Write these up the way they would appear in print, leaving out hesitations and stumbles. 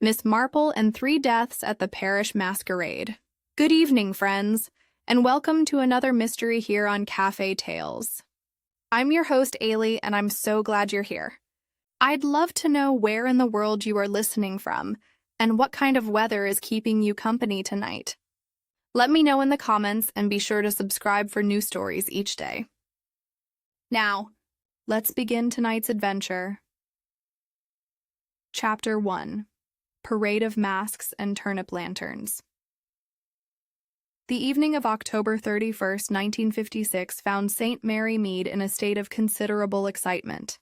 Miss Marple and 3 Deaths at the Parish Masquerade. Good evening, friends, and welcome to another mystery here on Cafe Tales. I'm your host, Ailey, and I'm so glad you're here. I'd love to know where in the world you are listening from, and what kind of weather is keeping you company tonight. Let me know in the comments, and be sure to subscribe for new stories each day. Now, let's begin tonight's adventure. Chapter 1. Parade of Masks and Turnip Lanterns. The evening of October 31st, 1956 found St. Mary Mead in a state of considerable excitement.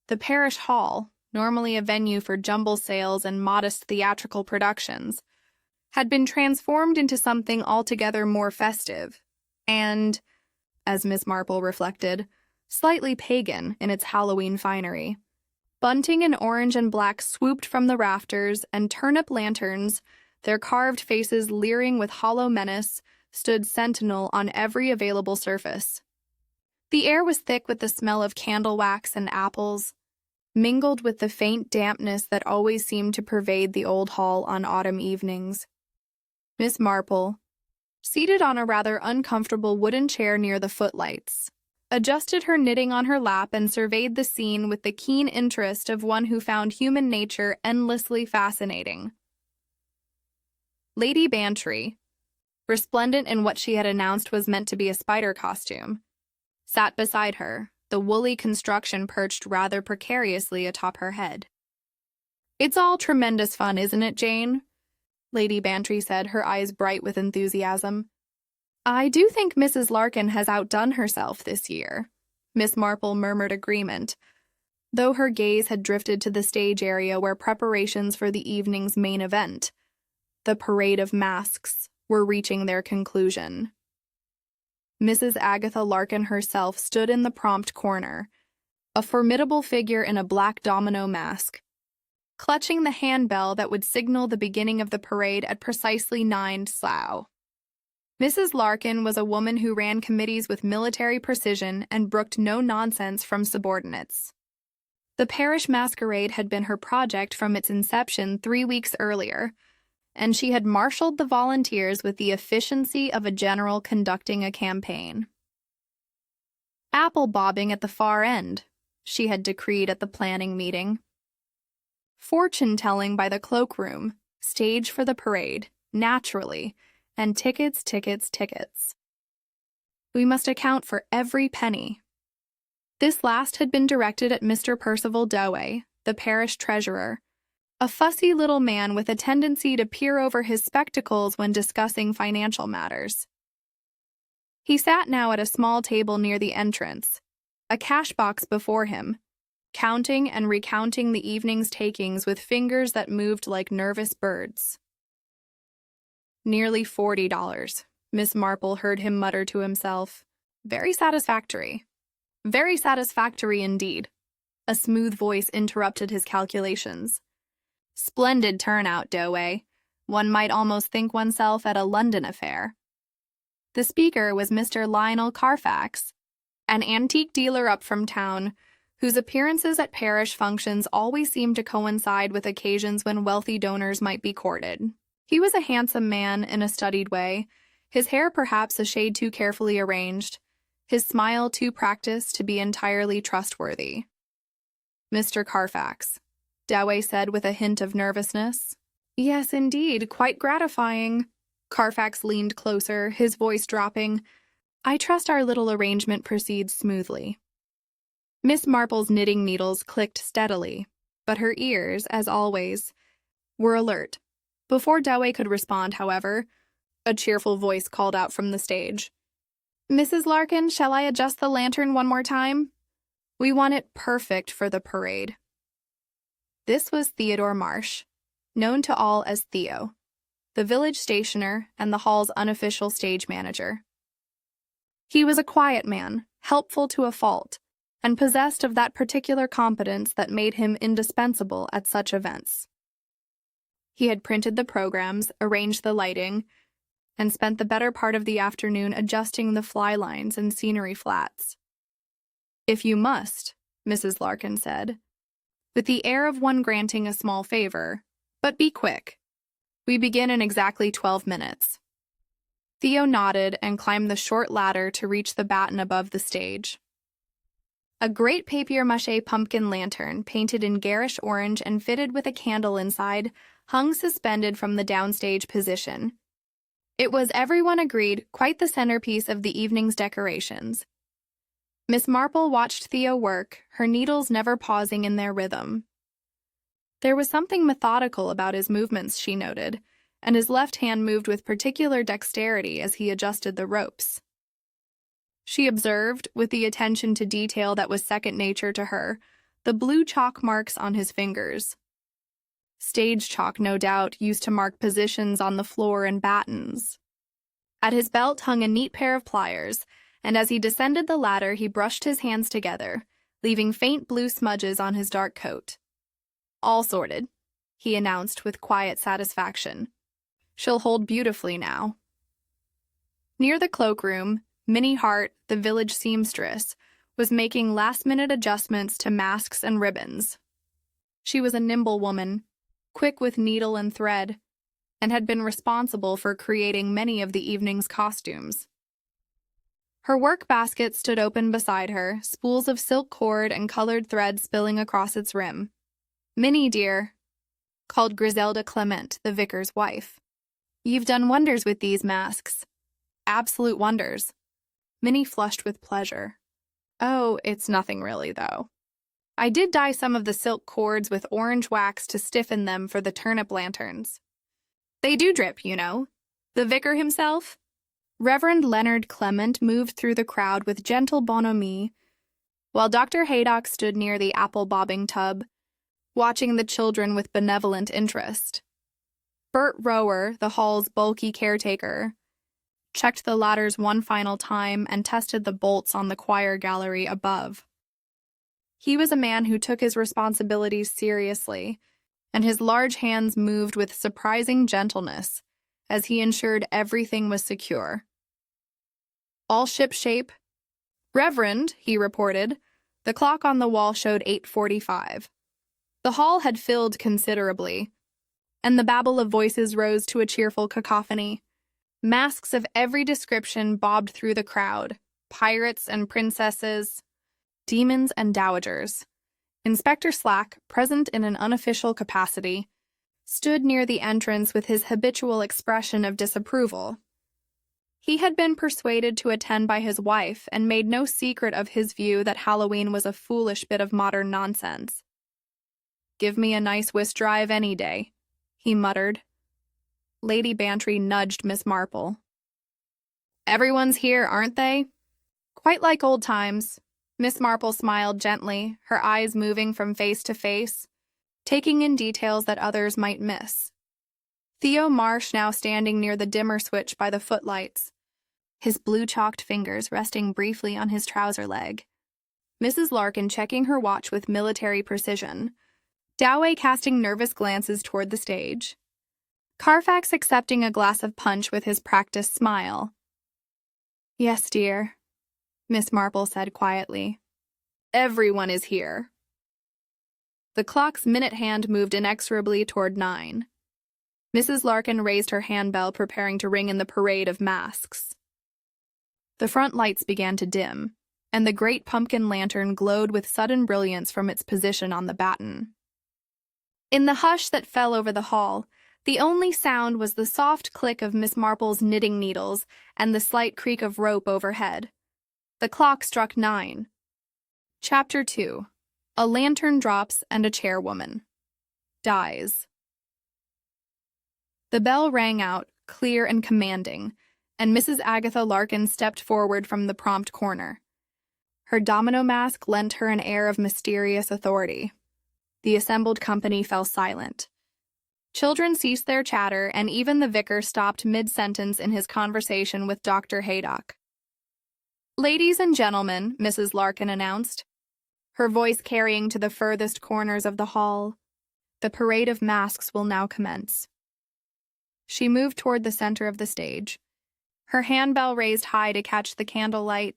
The parish hall, normally a venue for jumble sales and modest theatrical productions, had been transformed into something altogether more festive and, as Miss Marple reflected, slightly pagan in its Halloween finery. Bunting in orange and black swooped from the rafters, and turnip lanterns, their carved faces leering with hollow menace, stood sentinel on every available surface. The air was thick with the smell of candle wax and apples, mingled with the faint dampness that always seemed to pervade the old hall on autumn evenings. Miss Marple, seated on a rather uncomfortable wooden chair near the footlights, adjusted her knitting on her lap and surveyed the scene with the keen interest of one who found human nature endlessly fascinating. Lady Bantry, resplendent in what she had announced was meant to be a spider costume, sat beside her, the woolly construction perched rather precariously atop her head. "It's all tremendous fun, isn't it, Jane?" Lady Bantry said, her eyes bright with enthusiasm. "I do think Mrs. Larkin has outdone herself this year," Miss Marple murmured agreement, though her gaze had drifted to the stage area where preparations for the evening's main event, the Parade of Masks, were reaching their conclusion. Mrs. Agatha Larkin herself stood in the prompt corner, a formidable figure in a black domino mask, clutching the handbell that would signal the beginning of the parade at precisely 9 slow. Mrs. Larkin was a woman who ran committees with military precision and brooked no nonsense from subordinates. The Parish Masquerade had been her project from its inception 3 weeks earlier, and she had marshaled the volunteers with the efficiency of a general conducting a campaign. "Apple bobbing at the far end," she had decreed at the planning meeting. "Fortune-telling by the cloakroom, stage for the parade, naturally, and tickets, tickets, tickets. We must account for every penny." This last had been directed at Mr. Percival Dowey, the parish treasurer, a fussy little man with a tendency to peer over his spectacles when discussing financial matters. He sat now at a small table near the entrance, a cash box before him, counting and recounting the evening's takings with fingers that moved like nervous birds. "Nearly $40, Miss Marple heard him mutter to himself. "Very satisfactory. Very satisfactory indeed." A smooth voice interrupted his calculations. "Splendid turnout, Dowey. One might almost think oneself at a London affair." The speaker was Mr. Lionel Carfax, an antique dealer up from town, whose appearances at parish functions always seemed to coincide with occasions when wealthy donors might be courted. He was a handsome man in a studied way, his hair perhaps a shade too carefully arranged, his smile too practiced to be entirely trustworthy. "Mr. Carfax," Dowey said with a hint of nervousness. "Yes, indeed, quite gratifying." Carfax leaned closer, his voice dropping. "I trust our little arrangement proceeds smoothly." Miss Marple's knitting needles clicked steadily, but her ears, as always, were alert. Before Dowey could respond, however, a cheerful voice called out from the stage. "Mrs. Larkin, shall I adjust the lantern one more time? We want it perfect for the parade." This was Theodore Marsh, known to all as Theo, the village stationer and the hall's unofficial stage manager. He was a quiet man, helpful to a fault, and possessed of that particular competence that made him indispensable at such events. He had printed the programs, arranged the lighting, and spent the better part of the afternoon adjusting the fly lines and scenery flats. "If you must," Mrs. Larkin said, with the air of one granting a small favor, But be quick. We begin in exactly 12 minutes. Theo nodded and climbed the short ladder to reach the batten above the stage. A great papier-mâché pumpkin lantern, painted in garish orange and fitted with a candle inside, hung suspended from the downstage position. It was, everyone agreed, quite the centerpiece of the evening's decorations. Miss Marple watched Theo work, her needles never pausing in their rhythm. There was something methodical about his movements, she noted, and his left hand moved with particular dexterity as he adjusted the ropes. She observed, with the attention to detail that was second nature to her, the blue chalk marks on his fingers. Stage chalk, no doubt, used to mark positions on the floor and battens. At his belt hung a neat pair of pliers, and as he descended the ladder he brushed his hands together, leaving faint blue smudges on his dark coat. "All sorted," he announced with quiet satisfaction. "She'll hold beautifully now." Near the cloakroom, Minnie Hart, the village seamstress, was making last-minute adjustments to masks and ribbons. She was a nimble woman, quick with needle and thread, and had been responsible for creating many of the evening's costumes. Her work basket stood open beside her, spools of silk cord and colored thread spilling across its rim. "Minnie, dear," called Griselda Clement, the vicar's wife. "You've done wonders with these masks. Absolute wonders." Minnie flushed with pleasure. "Oh, it's nothing really, though. I did dye some of the silk cords with orange wax to stiffen them for the turnip lanterns. They do drip, you know. The vicar himself." Reverend Leonard Clement moved through the crowd with gentle bonhomie, while Dr. Haydock stood near the apple-bobbing tub, watching the children with benevolent interest. Bert Rower, the hall's bulky caretaker, checked the ladders one final time and tested the bolts on the choir gallery above. He was a man who took his responsibilities seriously, and his large hands moved with surprising gentleness as he ensured everything was secure. "All ship-shape." "Reverend," he reported. The clock on the wall showed 8:45. The hall had filled considerably, and the babble of voices rose to a cheerful cacophony. Masks of every description bobbed through the crowd, pirates and princesses, demons and dowagers. Inspector Slack, present in an unofficial capacity, stood near the entrance with his habitual expression of disapproval. He had been persuaded to attend by his wife and made no secret of his view that Halloween was a foolish bit of modern nonsense. "Give me a nice whist drive any day," he muttered. Lady Bantry nudged Miss Marple. "Everyone's here, aren't they?" "Quite like old times." Miss Marple smiled gently, her eyes moving from face to face, taking in details that others might miss. Theo Marsh now standing near the dimmer switch by the footlights, his blue-chalked fingers resting briefly on his trouser leg. Mrs. Larkin checking her watch with military precision. Dowey casting nervous glances toward the stage. Carfax accepting a glass of punch with his practiced smile. "Yes, dear," Miss Marple said quietly. "Everyone is here." The clock's minute hand moved inexorably toward 9. Mrs. Larkin raised her handbell, preparing to ring in the parade of masks. The front lights began to dim, and the great pumpkin lantern glowed with sudden brilliance from its position on the batten. In the hush that fell over the hall, the only sound was the soft click of Miss Marple's knitting needles and the slight creak of rope overhead. The clock struck 9. Chapter 2. A lantern drops and a chairwoman dies. The bell rang out, clear and commanding, and Mrs. Agatha Larkin stepped forward from the prompt corner. Her domino mask lent her an air of mysterious authority. The assembled company fell silent. Children ceased their chatter, and even the vicar stopped mid-sentence in his conversation with Dr. Haydock. "Ladies and gentlemen," Mrs. Larkin announced, her voice carrying to the furthest corners of the hall, "the parade of masks will now commence." She moved toward the center of the stage, her handbell raised high to catch the candlelight.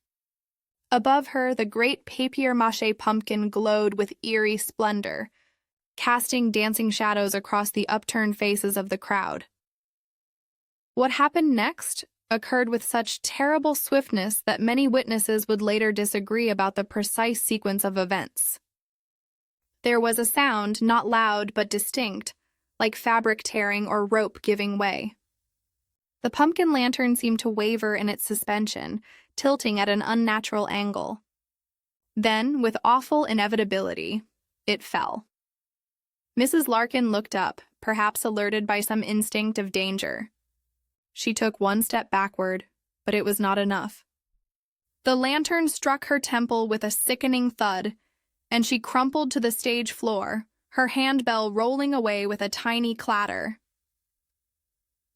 Above her, the great papier-mâché pumpkin glowed with eerie splendor, casting dancing shadows across the upturned faces of the crowd. What happened next occurred with such terrible swiftness that many witnesses would later disagree about the precise sequence of events. There was a sound, not loud but distinct, like fabric tearing or rope giving way. The pumpkin lantern seemed to waver in its suspension, tilting at an unnatural angle. Then, with awful inevitability, it fell. Mrs. Larkin looked up, perhaps alerted by some instinct of danger. She took one step backward, but it was not enough. The lantern struck her temple with a sickening thud, and she crumpled to the stage floor, her handbell rolling away with a tiny clatter.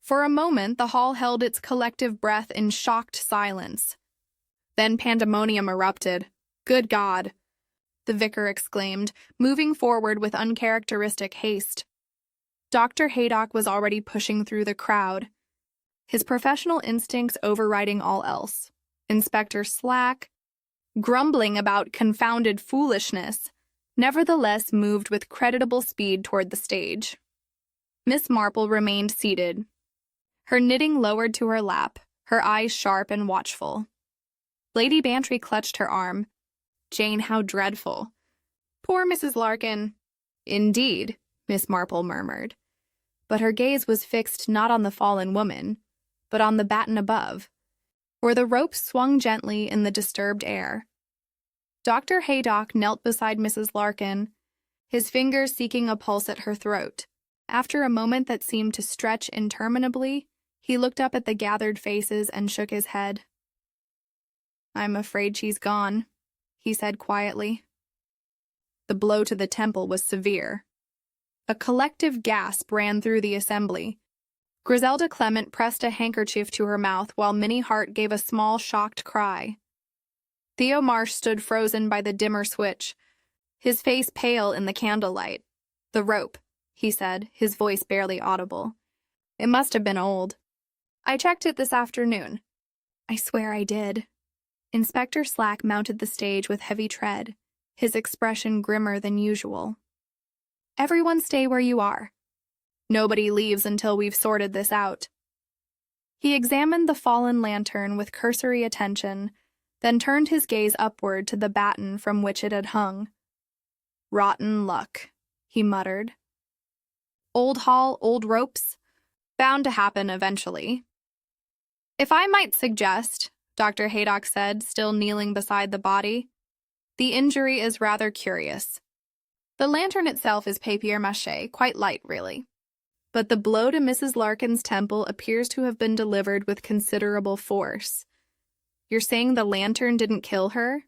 For a moment, the hall held its collective breath in shocked silence. Then pandemonium erupted. "Good God!" the vicar exclaimed, moving forward with uncharacteristic haste. Dr. Haydock was already pushing through the crowd, his professional instincts overriding all else. Inspector Slack, grumbling about confounded foolishness, nevertheless moved with creditable speed toward the stage. Miss Marple remained seated, her knitting lowered to her lap, her eyes sharp and watchful. Lady Bantry clutched her arm. "Jane, how dreadful." "Poor Mrs. Larkin." "Indeed," Miss Marple murmured. But her gaze was fixed not on the fallen woman, but on the batten above, where the rope swung gently in the disturbed air. Dr. Haydock knelt beside Mrs. Larkin, his fingers seeking a pulse at her throat. After a moment that seemed to stretch interminably, he looked up at the gathered faces and shook his head. "I'm afraid she's gone," he said quietly. The blow to the temple was severe. A collective gasp ran through the assembly. Griselda Clement pressed a handkerchief to her mouth while Minnie Hart gave a small, shocked cry. Theo Marsh stood frozen by the dimmer switch, his face pale in the candlelight. "The rope," he said, his voice barely audible. "It must have been old. I checked it this afternoon." "I swear I did." Inspector Slack mounted the stage with heavy tread, his expression grimmer than usual. "Everyone stay where you are. Nobody leaves until we've sorted this out." He examined the fallen lantern with cursory attention, then turned his gaze upward to the batten from which it had hung. "Rotten luck," he muttered. "Old hall, old ropes. Bound to happen eventually." "If I might suggest," Dr. Haydock said, still kneeling beside the body, "the injury is rather curious. The lantern itself is papier-mâché, quite light, really. But the blow to Mrs. Larkin's temple appears to have been delivered with considerable force." "You're saying the lantern didn't kill her?"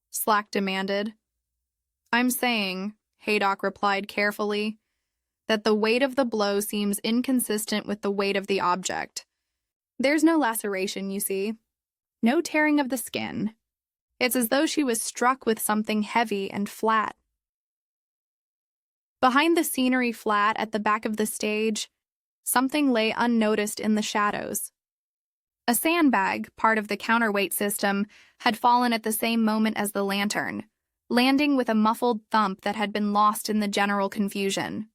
Slack demanded. "I'm saying," Haydock replied carefully, "that the weight of the blow seems inconsistent with the weight of the object. There's no laceration, you see. No tearing of the skin. It's as though she was struck with something heavy and flat." Behind the scenery flat at the back of the stage, something lay unnoticed in the shadows. A sandbag, part of the counterweight system, had fallen at the same moment as the lantern, landing with a muffled thump that had been lost in the general confusion.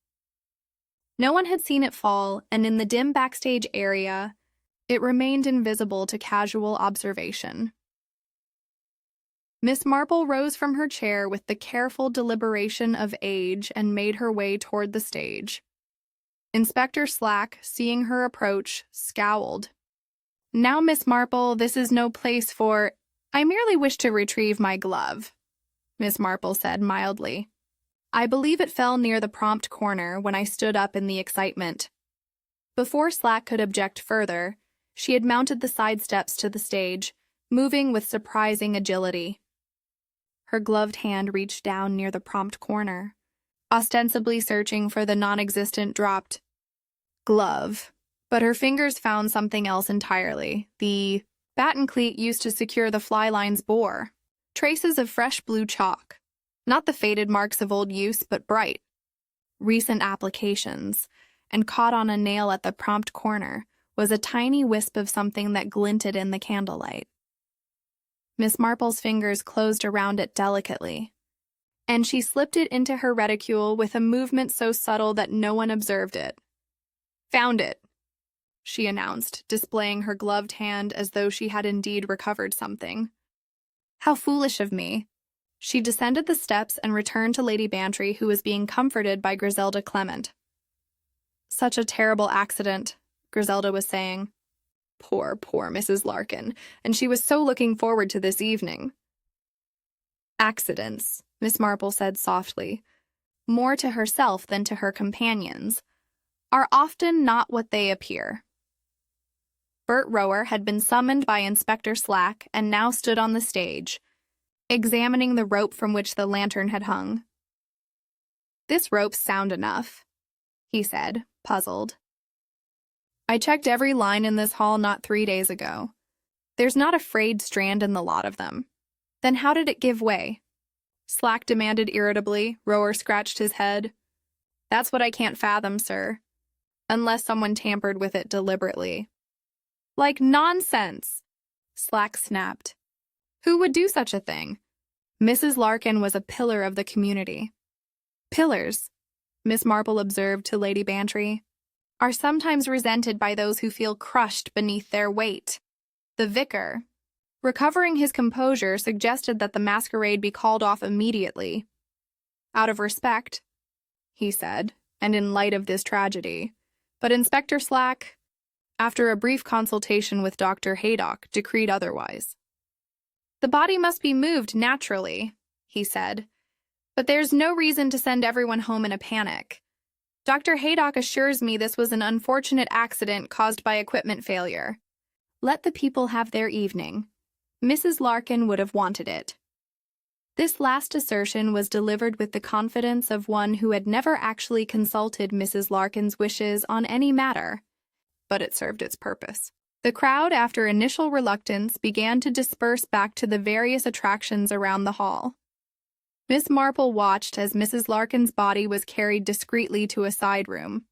No one had seen it fall, and in the dim backstage area, it remained invisible to casual observation. Miss Marple rose from her chair with the careful deliberation of age and made her way toward the stage. Inspector Slack, seeing her approach, scowled. "Now, Miss Marple, this is no place for—" "I merely wish to retrieve my glove," Miss Marple said mildly. "I believe it fell near the prompt corner when I stood up in the excitement." Before Slack could object further, she had mounted the side steps to the stage, moving with surprising agility. Her gloved hand reached down near the prompt corner, ostensibly searching for the non-existent dropped glove. But her fingers found something else entirely. The batten cleat used to secure the fly lines bore. Traces of fresh blue chalk. Not the faded marks of old use, but bright. Recent applications. And caught on a nail at the prompt corner was a tiny wisp of something that glinted in the candlelight. Miss Marple's fingers closed around it delicately. and she slipped it into her reticule with a movement so subtle that no one observed it. "Found it," she announced, displaying her gloved hand as though she had indeed recovered something. "How foolish of me." She descended the steps and returned to Lady Bantry, who was being comforted by Griselda Clement. "Such a terrible accident," Griselda was saying. Poor Mrs. Larkin, and she was so looking forward to this evening." "Accidents," Miss Marple said softly, more to herself than to her companions, "are often not what they appear." Bert Rower had been summoned by Inspector Slack and now stood on the stage, examining the rope from which the lantern had hung. "This rope's sound enough," he said, puzzled. "I checked every line in this hall not 3 days ago. There's not a frayed strand in the lot of them. Then how did it give way?" Slack demanded irritably. Rower scratched his head. "That's what I can't fathom, sir. Unless someone tampered with it deliberately." "Like nonsense!" Slack snapped. "Who would do such a thing?" Mrs. Larkin was a pillar of the community. "Pillars," Miss Marple observed to Lady Bantry, "are sometimes resented by those who feel crushed beneath their weight." The vicar, recovering his composure, suggested that the masquerade be called off immediately. "Out of respect," he said, "and in light of this tragedy." But Inspector Slack, after a brief consultation with Dr. Haydock, decreed otherwise. "The body must be moved naturally," he said, "but there's no reason to send everyone home in a panic. Dr. Haydock assures me this was an unfortunate accident caused by equipment failure. Let the people have their evening. Mrs. Larkin would have wanted it." This last assertion was delivered with the confidence of one who had never actually consulted Mrs. Larkin's wishes on any matter, but it served its purpose. The crowd, after initial reluctance, began to disperse back to the various attractions around the hall. Miss Marple watched as Mrs. Larkin's body was carried discreetly to a side room.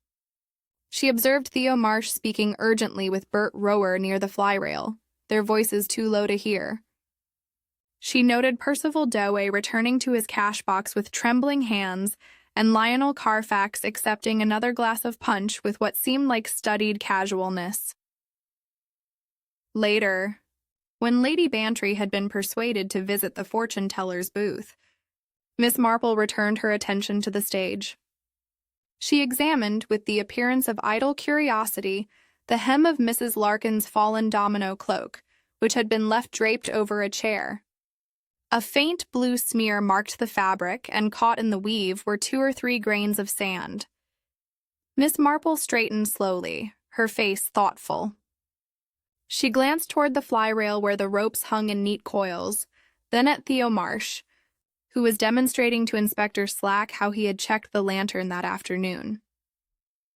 She observed Theo Marsh speaking urgently with Bert Rower near the fly rail, their voices too low to hear. She noted Percival Dowey returning to his cash box with trembling hands and Lionel Carfax accepting another glass of punch with what seemed like studied casualness. Later, when Lady Bantry had been persuaded to visit the fortune-teller's booth, Miss Marple returned her attention to the stage. She examined, with the appearance of idle curiosity, the hem of Mrs. Larkin's fallen domino cloak, which had been left draped over a chair. A faint blue smear marked the fabric, and caught in the weave were 2 or 3 grains of sand. Miss Marple straightened slowly, her face thoughtful. She glanced toward the fly rail where the ropes hung in neat coils, then at Theo Marsh, who was demonstrating to Inspector Slack how he had checked the lantern that afternoon.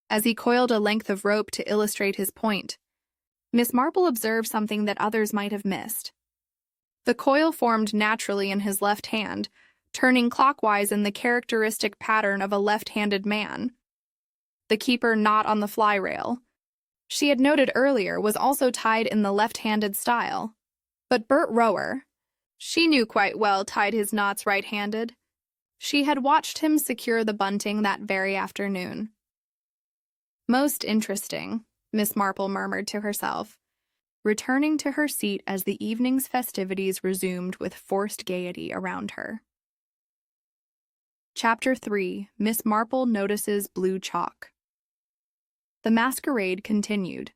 As he coiled a length of rope to illustrate his point, Miss Marple observed something that others might have missed. The coil formed naturally in his left hand, turning clockwise in the characteristic pattern of a left-handed man. The keeper knot on the fly rail, she had noted earlier, was also tied in the left-handed style. But Bert Rower, she knew quite well, tied his knots right-handed. She had watched him secure the bunting that very afternoon. "Most interesting," Miss Marple murmured to herself, returning to her seat as the evening's festivities resumed with forced gaiety around her. Chapter 3. Miss Marple Notices Blue Chalk. The masquerade continued,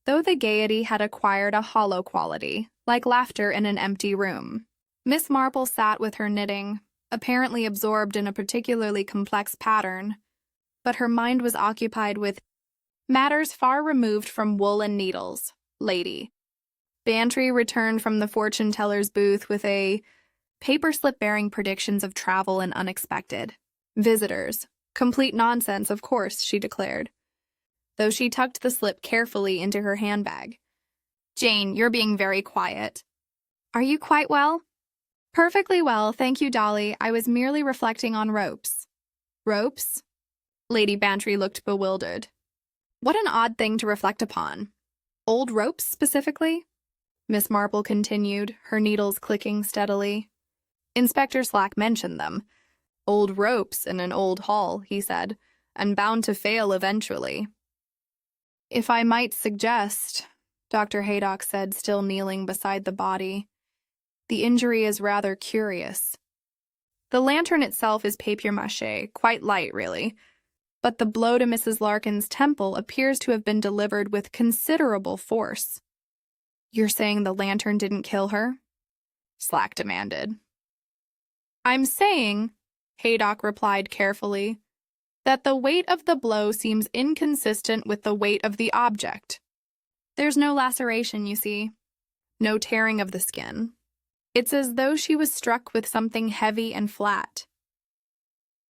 though the gaiety had acquired a hollow quality, like laughter in an empty room. Miss Marple sat with her knitting, apparently absorbed in a particularly complex pattern, but her mind was occupied with matters far removed from wool and needles. Lady Bantry returned from the fortune-teller's booth with a paper slip bearing predictions of travel and unexpected visitors. Complete nonsense, of course, she declared, though she tucked the slip carefully into her handbag. "Jane, you're being very quiet." "Are you quite well?" "Perfectly well, thank you, Dolly. I was merely reflecting on ropes." "Ropes?" Lady Bantry looked bewildered. "What an odd thing to reflect upon. Old ropes, specifically?" Miss Marple continued, her needles clicking steadily. "Inspector Slack mentioned them. Old ropes in an old hall, he said, and bound to fail eventually. If I might suggest, Dr. Haydock said, still kneeling beside the body, the injury is rather curious. The lantern itself is papier-mâché, quite light, really, but the blow to Mrs. Larkin's temple appears to have been delivered with considerable force. You're saying the lantern didn't kill her? Slack demanded. I'm saying, Haydock replied carefully, that the weight of the blow seems inconsistent with the weight of the object. There's no laceration, you see. No tearing of the skin. It's as though she was struck with something heavy and flat.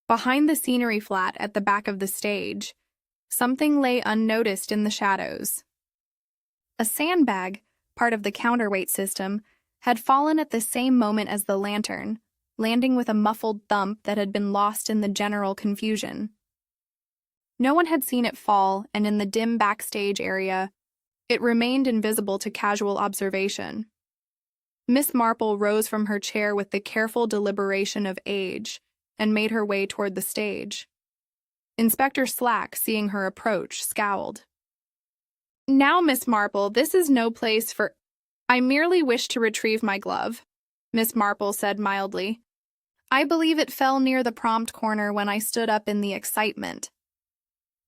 Behind the scenery flat at the back of the stage, something lay unnoticed in the shadows. A sandbag, part of the counterweight system, had fallen at the same moment as the lantern, landing with a muffled thump that had been lost in the general confusion. No one had seen it fall, and in the dim backstage area, it remained invisible to casual observation. Miss Marple rose from her chair with the careful deliberation of age and made her way toward the stage. Inspector Slack, seeing her approach, scowled. Now, Miss Marple, this is no place for— I merely wish to retrieve my glove, Miss Marple said mildly. I believe it fell near the prompt corner when I stood up in the excitement.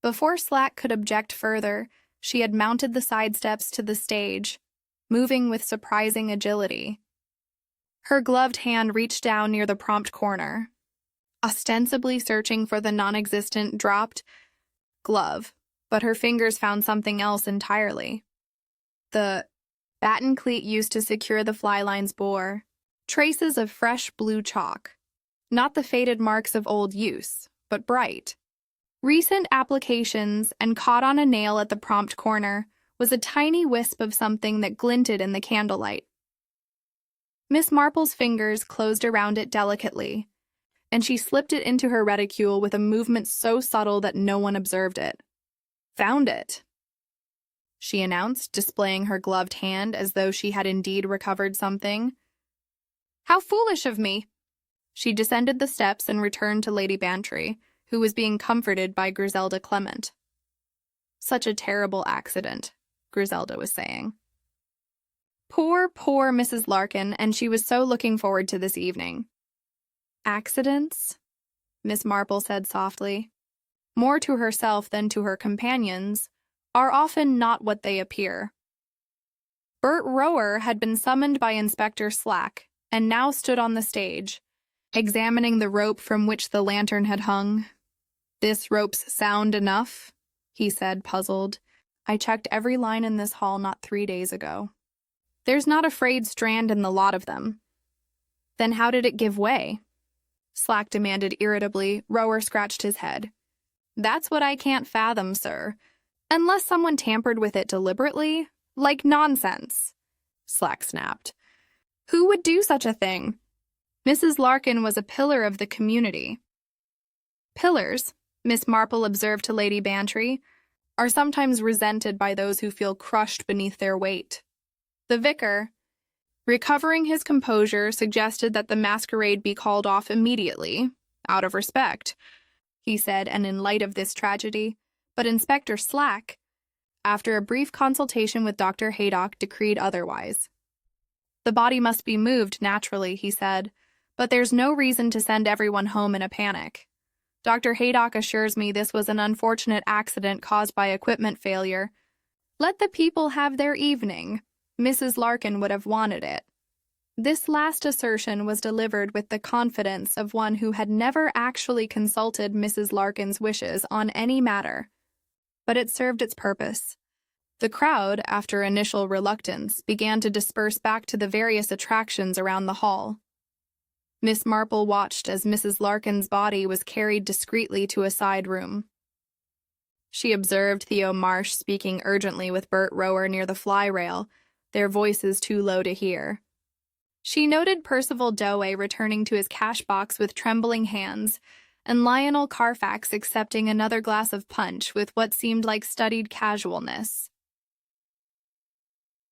Before Slack could object further, she had mounted the side steps to the stage, moving with surprising agility. Her gloved hand reached down near the prompt corner, ostensibly searching for the non-existent dropped glove, but her fingers found something else entirely. The batten cleat used to secure the fly lines bore traces of fresh blue chalk, not the faded marks of old use, but bright. Recent applications, and caught on a nail at the prompt corner, was a tiny wisp of something that glinted in the candlelight. Miss Marple's fingers closed around it delicately, and she slipped it into her reticule with a movement so subtle that no one observed it. Found it, she announced, displaying her gloved hand as though she had indeed recovered something. How foolish of me! She descended the steps and returned to Lady Bantry, who was being comforted by Griselda Clement. Such a terrible accident, Griselda was saying. Poor, poor Mrs. Larkin, and she was so looking forward to this evening. Accidents? Miss Marple said softly, more to herself than to her companions, are often not what they appear. Bert Rower had been summoned by Inspector Slack, and now stood on the stage, examining the rope from which the lantern had hung. This rope's sound enough, he said, puzzled. I checked every line in this hall not 3 days ago. There's not a frayed strand in the lot of them. Then how did it give way? Slack demanded irritably. Rower scratched his head. That's what I can't fathom, sir. Unless someone tampered with it deliberately? Like nonsense, Slack snapped. Who would do such a thing? Mrs. Larkin was a pillar of the community. Pillars, Miss Marple observed to Lady Bantry, are sometimes resented by those who feel crushed beneath their weight. The vicar, recovering his composure, suggested that the masquerade be called off immediately, out of respect, he said, and in light of this tragedy, but Inspector Slack, after a brief consultation with Dr. Haydock, decreed otherwise. The body must be moved naturally, he said, but there's no reason to send everyone home in a panic. Dr. Haydock assures me this was an unfortunate accident caused by equipment failure. Let the people have their evening. Mrs. Larkin would have wanted it. This last assertion was delivered with the confidence of one who had never actually consulted Mrs. Larkin's wishes on any matter. But it served its purpose. The crowd, after initial reluctance, began to disperse back to the various attractions around the hall. Miss Marple watched as Mrs. Larkin's body was carried discreetly to a side room. She observed Theo Marsh speaking urgently with Bert Rower near the fly rail, their voices too low to hear. She noted Percival Dowey returning to his cash box with trembling hands, and Lionel Carfax accepting another glass of punch with what seemed like studied casualness.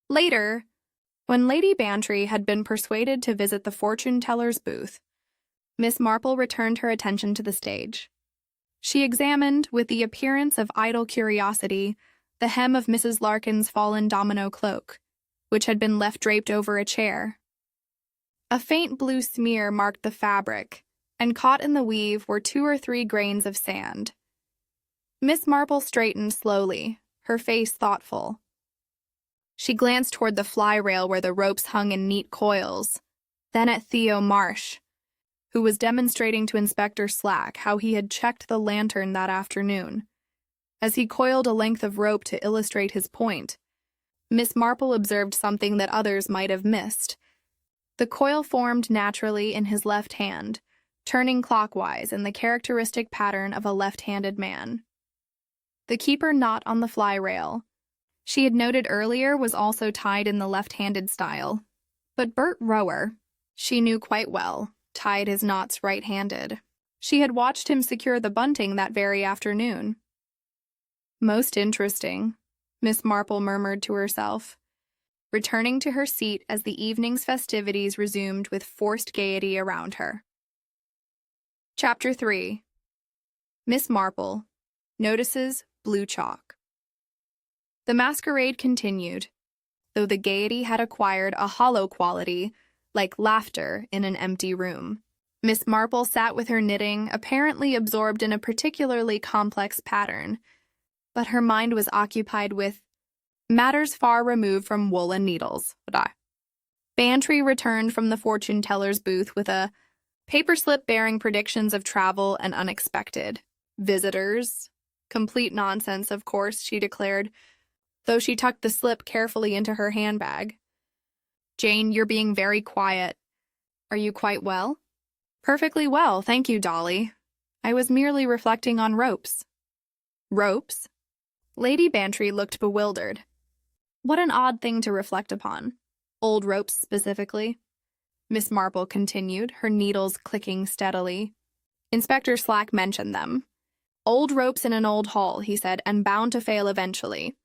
Later, when Lady Bantry had been persuaded to visit the fortune-teller's booth, Miss Marple returned her attention to the stage. She examined, with the appearance of idle curiosity, the hem of Mrs. Larkin's fallen domino cloak, which had been left draped over a chair. A faint blue smear marked the fabric, and caught in the weave were 2 or 3 grains of sand. Miss Marple straightened slowly, her face thoughtful. She glanced toward the fly rail where the ropes hung in neat coils, then at Theo Marsh, who was demonstrating to Inspector Slack how he had checked the lantern that afternoon. As he coiled a length of rope to illustrate his point, Miss Marple observed something that others might have missed. The coil formed naturally in his left hand, turning clockwise in the characteristic pattern of a left-handed man. The keeper knot on the fly rail, she had noted earlier, was also tied in the left-handed style. But Bert Rower, she knew quite well, tied his knots right-handed. She had watched him secure the bunting that very afternoon. Most interesting, Miss Marple murmured to herself, returning to her seat as the evening's festivities resumed with forced gaiety around her. Chapter 3. Miss Marple notices blue chalk. The masquerade continued, though the gaiety had acquired a hollow quality, like laughter in an empty room. Miss Marple sat with her knitting, apparently absorbed in a particularly complex pattern, but her mind was occupied with matters far removed from wool and needles. Bantry returned from the fortune-teller's booth with a paper slip bearing predictions of travel and unexpected visitors. Complete nonsense, of course, she declared, though she tucked the slip carefully into her handbag. Jane, you're being very quiet. Are you quite well? Perfectly well, thank you, Dolly. I was merely reflecting on ropes. Ropes? Lady Bantry looked bewildered. What an odd thing to reflect upon. Old ropes, specifically. Miss Marple continued, her needles clicking steadily. Inspector Slack mentioned them. Old ropes in an old hall, he said, and bound to fail eventually.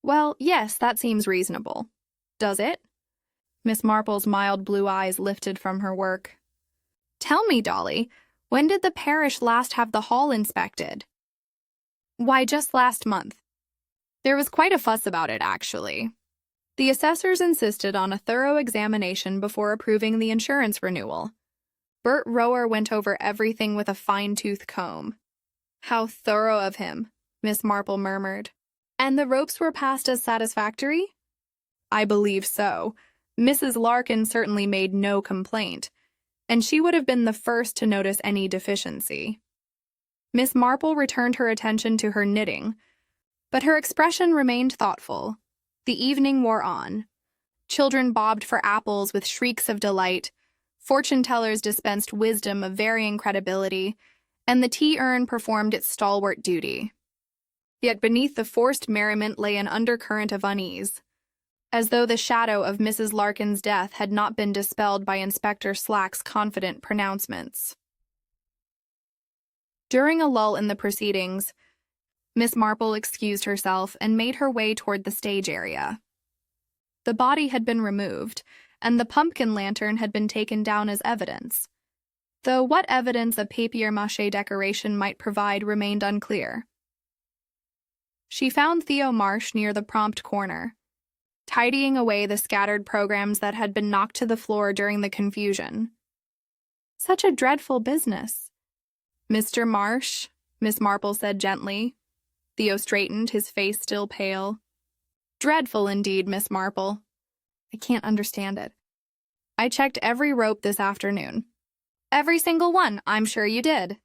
Well, yes, that seems reasonable. Does it? Miss Marple's mild blue eyes lifted from her work. Tell me, Dolly, when did the parish last have the hall inspected? Why, just last month. There was quite a fuss about it, actually. The assessors insisted on a thorough examination before approving the insurance renewal. Bert Rower went over everything with a fine-tooth comb. How thorough of him, Miss Marple murmured. And the ropes were passed as satisfactory? I believe so. Mrs. Larkin certainly made no complaint, and she would have been the first to notice any deficiency. Miss Marple returned her attention to her knitting, but her expression remained thoughtful. The evening wore on. Children bobbed for apples with shrieks of delight, fortune-tellers dispensed wisdom of varying credibility, and the tea-urn performed its stalwart duty. Yet beneath the forced merriment lay an undercurrent of unease, as though the shadow of Mrs. Larkin's death had not been dispelled by Inspector Slack's confident pronouncements. During a lull in the proceedings, Miss Marple excused herself and made her way toward the stage area. The body had been removed, and the pumpkin lantern had been taken down as evidence, though what evidence a papier-mâché decoration might provide remained unclear. She found Theo Marsh near the prompt corner, tidying away the scattered programs that had been knocked to the floor during the confusion. Such a dreadful business. Mr. Marsh, Miss Marple said gently. Theo straightened, his face still pale. Dreadful indeed, Miss Marple. I can't understand it. I checked every rope this afternoon. Every single one, I'm sure you did.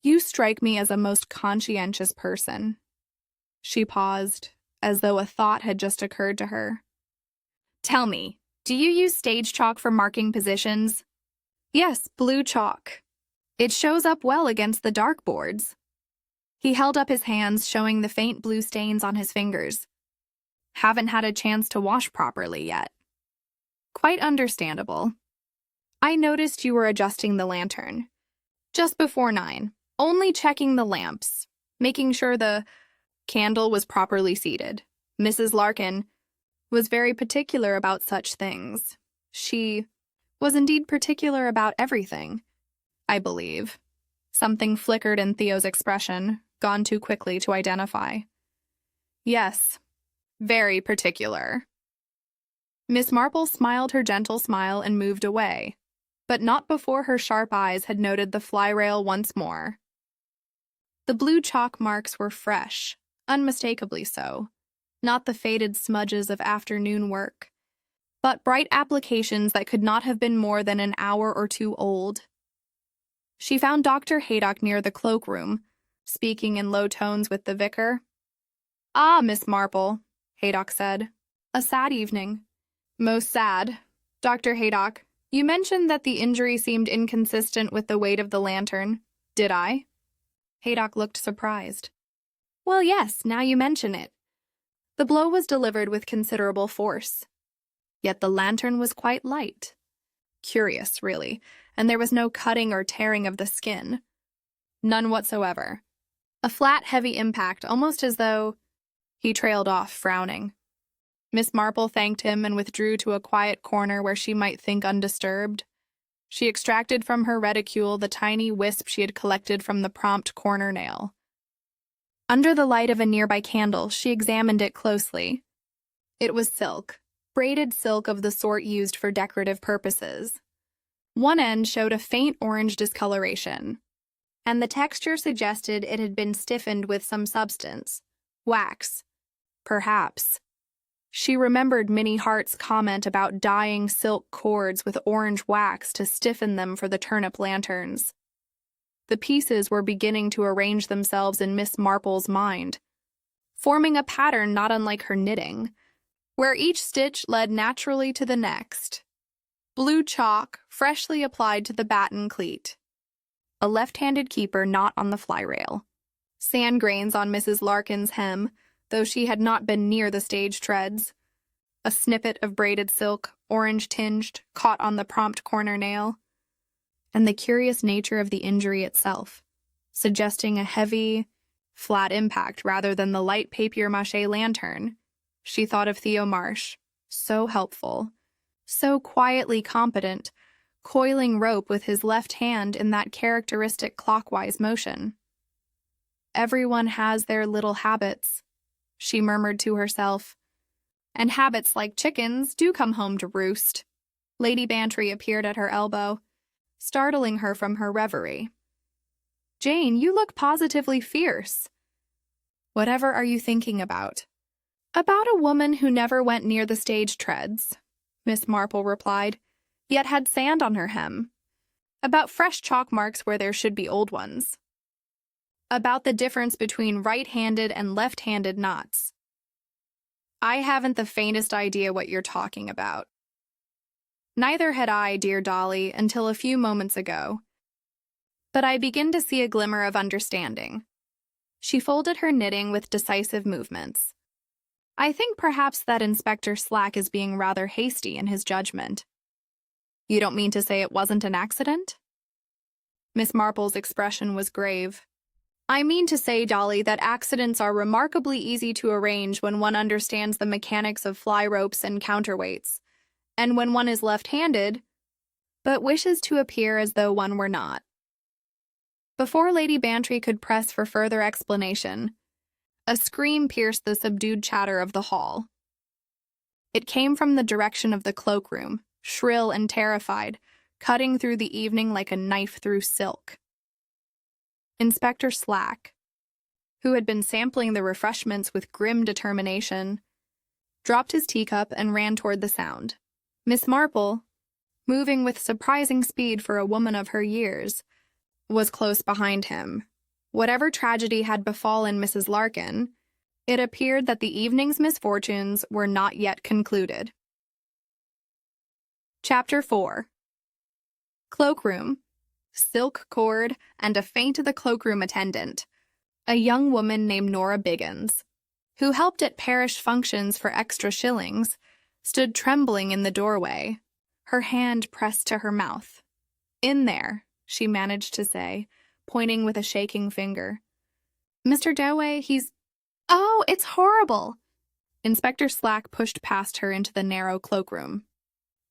You strike me as a most conscientious person. She paused, as though a thought had just occurred to her. Tell me, do you use stage chalk for marking positions? Yes, blue chalk. It shows up well against the dark boards. He held up his hands, showing the faint blue stains on his fingers. Haven't had a chance to wash properly yet. Quite understandable. I noticed you were adjusting the lantern. Just before 9, only checking the lamps, making sure the candle was properly seated. Mrs. Larkin was very particular about such things. She was indeed particular about everything. I believe. Something flickered in Theo's expression, gone too quickly to identify. Yes, very particular. Miss Marple smiled her gentle smile and moved away, but not before her sharp eyes had noted the fly rail once more. The blue chalk marks were fresh, unmistakably so, not the faded smudges of afternoon work, but bright applications that could not have been more than an hour or two old. She found Dr. Haydock near the cloakroom, speaking in low tones with the vicar. "Ah, Miss Marple," Haydock said. "A sad evening." "Most sad. Dr. Haydock, you mentioned that the injury seemed inconsistent with the weight of the lantern. Did I?" Haydock looked surprised. "Well, yes, now you mention it. The blow was delivered with considerable force. Yet the lantern was quite light. Curious, really, and there was no cutting or tearing of the skin. None whatsoever. A flat, heavy impact, almost as though—" He trailed off, frowning. Miss Marple thanked him and withdrew to a quiet corner where she might think undisturbed. She extracted from her reticule the tiny wisp she had collected from the prompt corner nail. Under the light of a nearby candle, she examined it closely. It was silk, braided silk of the sort used for decorative purposes. One end showed a faint orange discoloration, and the texture suggested it had been stiffened with some substance. Wax. Perhaps. She remembered Minnie Hart's comment about dyeing silk cords with orange wax to stiffen them for the turnip lanterns. The pieces were beginning to arrange themselves in Miss Marple's mind, forming a pattern not unlike her knitting, where each stitch led naturally to the next. Blue chalk, freshly applied to the batten cleat. A left-handed keeper not on the fly rail. Sand grains on Mrs. Larkin's hem, though she had not been near the stage treads. A snippet of braided silk, orange-tinged, caught on the prompt corner nail. And the curious nature of the injury itself, suggesting a heavy, flat impact rather than the light papier-mâché lantern. She thought of Theo Marsh, so helpful, so quietly competent, coiling rope with his left hand in that characteristic clockwise motion. Everyone has their little habits, she murmured to herself. And habits like chickens do come home to roost. Lady Bantry appeared at her elbow, startling her from her reverie. "Jane, you look positively fierce." "Whatever are you thinking about?" "About a woman who never went near the stage treads," Miss Marple replied, "yet had sand on her hem. About fresh chalk marks where there should be old ones. About the difference between right-handed and left-handed knots." "I haven't the faintest idea what you're talking about." "Neither had I, dear Dolly, until a few moments ago. But I begin to see a glimmer of understanding." She folded her knitting with decisive movements. "I think perhaps that Inspector Slack is being rather hasty in his judgment." "You don't mean to say it wasn't an accident?" Miss Marple's expression was grave. "I mean to say, Dolly, that accidents are remarkably easy to arrange when one understands the mechanics of fly ropes and counterweights, and when one is left-handed, but wishes to appear as though one were not." Before Lady Bantry could press for further explanation, a scream pierced the subdued chatter of the hall. It came from the direction of the cloakroom, shrill and terrified, cutting through the evening like a knife through silk. Inspector Slack, who had been sampling the refreshments with grim determination, dropped his teacup and ran toward the sound. Miss Marple, moving with surprising speed for a woman of her years, was close behind him. Whatever tragedy had befallen Mrs. Larkin, it appeared that the evening's misfortunes were not yet concluded. Chapter 4. Cloakroom. Silk cord, and a faint of the cloakroom attendant, a young woman named Nora Biggins, who helped at parish functions for extra shillings, stood trembling in the doorway, her hand pressed to her mouth. "In there," she managed to say, pointing with a shaking finger. "Mr. Doway, he's—" "Oh, it's horrible!" Inspector Slack pushed past her into the narrow cloakroom.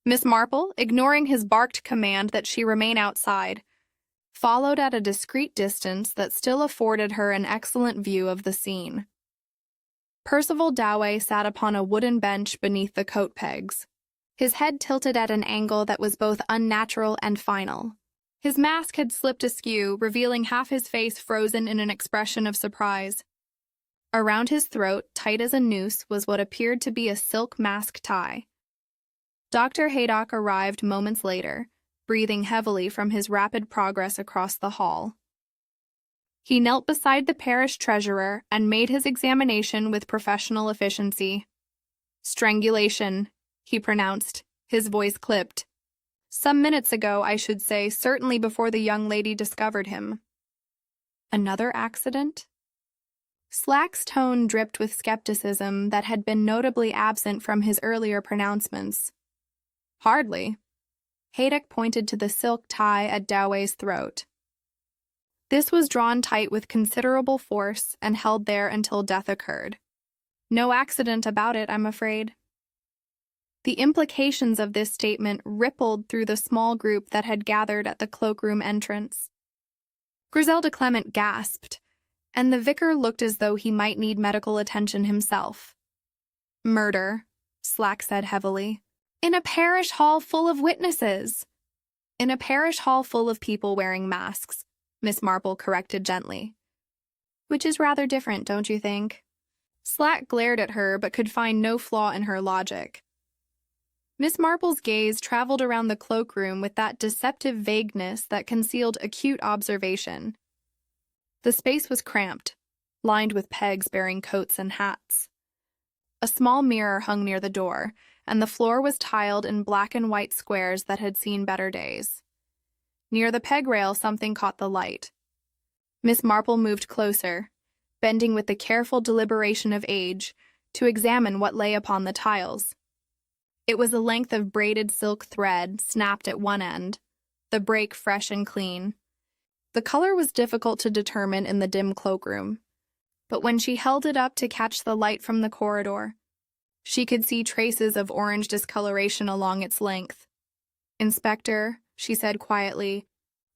Miss Marple, ignoring his barked command that she remain outside, followed at a discreet distance that still afforded her an excellent view of the scene. Percival Dowey sat upon a wooden bench beneath the coat pegs, his head tilted at an angle that was both unnatural and final. His mask had slipped askew, revealing half his face frozen in an expression of surprise. Around his throat, tight as a noose, was what appeared to be a silk mask tie. Dr. Haydock arrived moments later, breathing heavily from his rapid progress across the hall. He knelt beside the parish treasurer and made his examination with professional efficiency. "Strangulation," he pronounced, his voice clipped. "Some minutes ago, I should say, certainly before the young lady discovered him." "Another accident?" Slack's tone dripped with skepticism that had been notably absent from his earlier pronouncements. "Hardly." Haydock pointed to the silk tie at Dowey's throat. This was drawn tight with considerable force and held there until death occurred. "No accident about it, I'm afraid." The implications of this statement rippled through the small group that had gathered at the cloakroom entrance. Griselda Clement gasped, and the vicar looked as though he might need medical attention himself. "Murder," Slack said heavily. "In a parish hall full of witnesses." "In a parish hall full of people wearing masks," Miss Marple corrected gently. "Which is rather different, don't you think?" Slack glared at her but could find no flaw in her logic. Miss Marple's gaze traveled around the cloakroom with that deceptive vagueness that concealed acute observation. The space was cramped, lined with pegs bearing coats and hats. A small mirror hung near the door, and the floor was tiled in black and white squares that had seen better days. Near the peg rail, something caught the light. Miss Marple moved closer, bending with the careful deliberation of age, to examine what lay upon the tiles. It was a length of braided silk thread, snapped at one end, the break fresh and clean. The color was difficult to determine in the dim cloakroom, but when she held it up to catch the light from the corridor, she could see traces of orange discoloration along its length. "Inspector," she said quietly,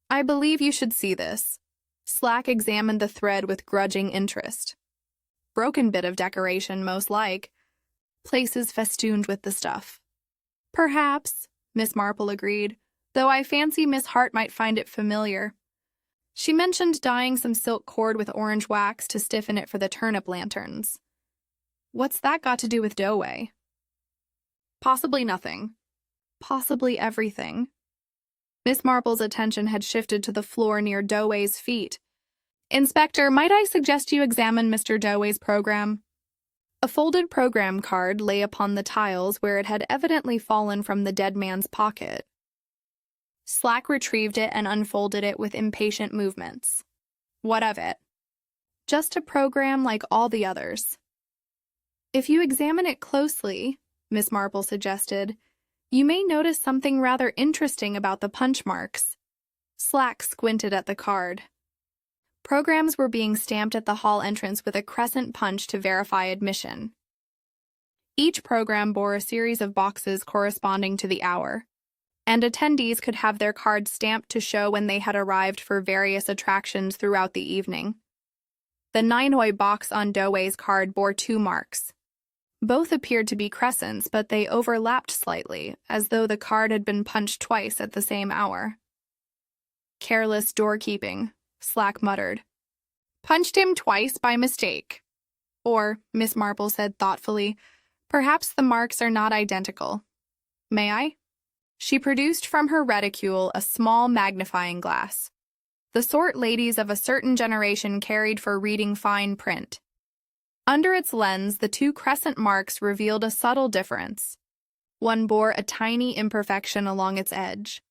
"I believe you should see this." Slack examined the thread with grudging interest. "Broken bit of decoration, most like. Places festooned with the stuff." "Perhaps," Miss Marple agreed, "though I fancy Miss Hart might find it familiar. She mentioned dyeing some silk cord with orange wax to stiffen it for the turnip lanterns." "What's that got to do with Dowey?" "Possibly nothing. Possibly everything." Miss Marple's attention had shifted to the floor near Dowey's feet. "Inspector, might I suggest you examine Mr. Dowey's program?" A folded program card lay upon the tiles where it had evidently fallen from the dead man's pocket. Slack retrieved it and unfolded it with impatient movements. "What of it?" "Just a program like all the others." "If you examine it closely," Miss Marple suggested, "you may notice something rather interesting about the punch marks." Slack squinted at the card. Programs were being stamped at the hall entrance with a crescent punch to verify admission. Each program bore a series of boxes corresponding to the hour, and attendees could have their cards stamped to show when they had arrived for various attractions throughout the evening. The Ninoi box on Dowey's card bore 2 marks. Both appeared to be crescents, but they overlapped slightly, as though the card had been punched twice at the same hour. "Careless doorkeeping," Slack muttered. "Punched him twice by mistake." Or, Miss Marple said thoughtfully, "perhaps the marks are not identical. May I?" She produced from her reticule a small magnifying glass, the sort ladies of a certain generation carried for reading fine print. Under its lens, the 2 crescent marks revealed a subtle difference. One bore a tiny imperfection along its edge,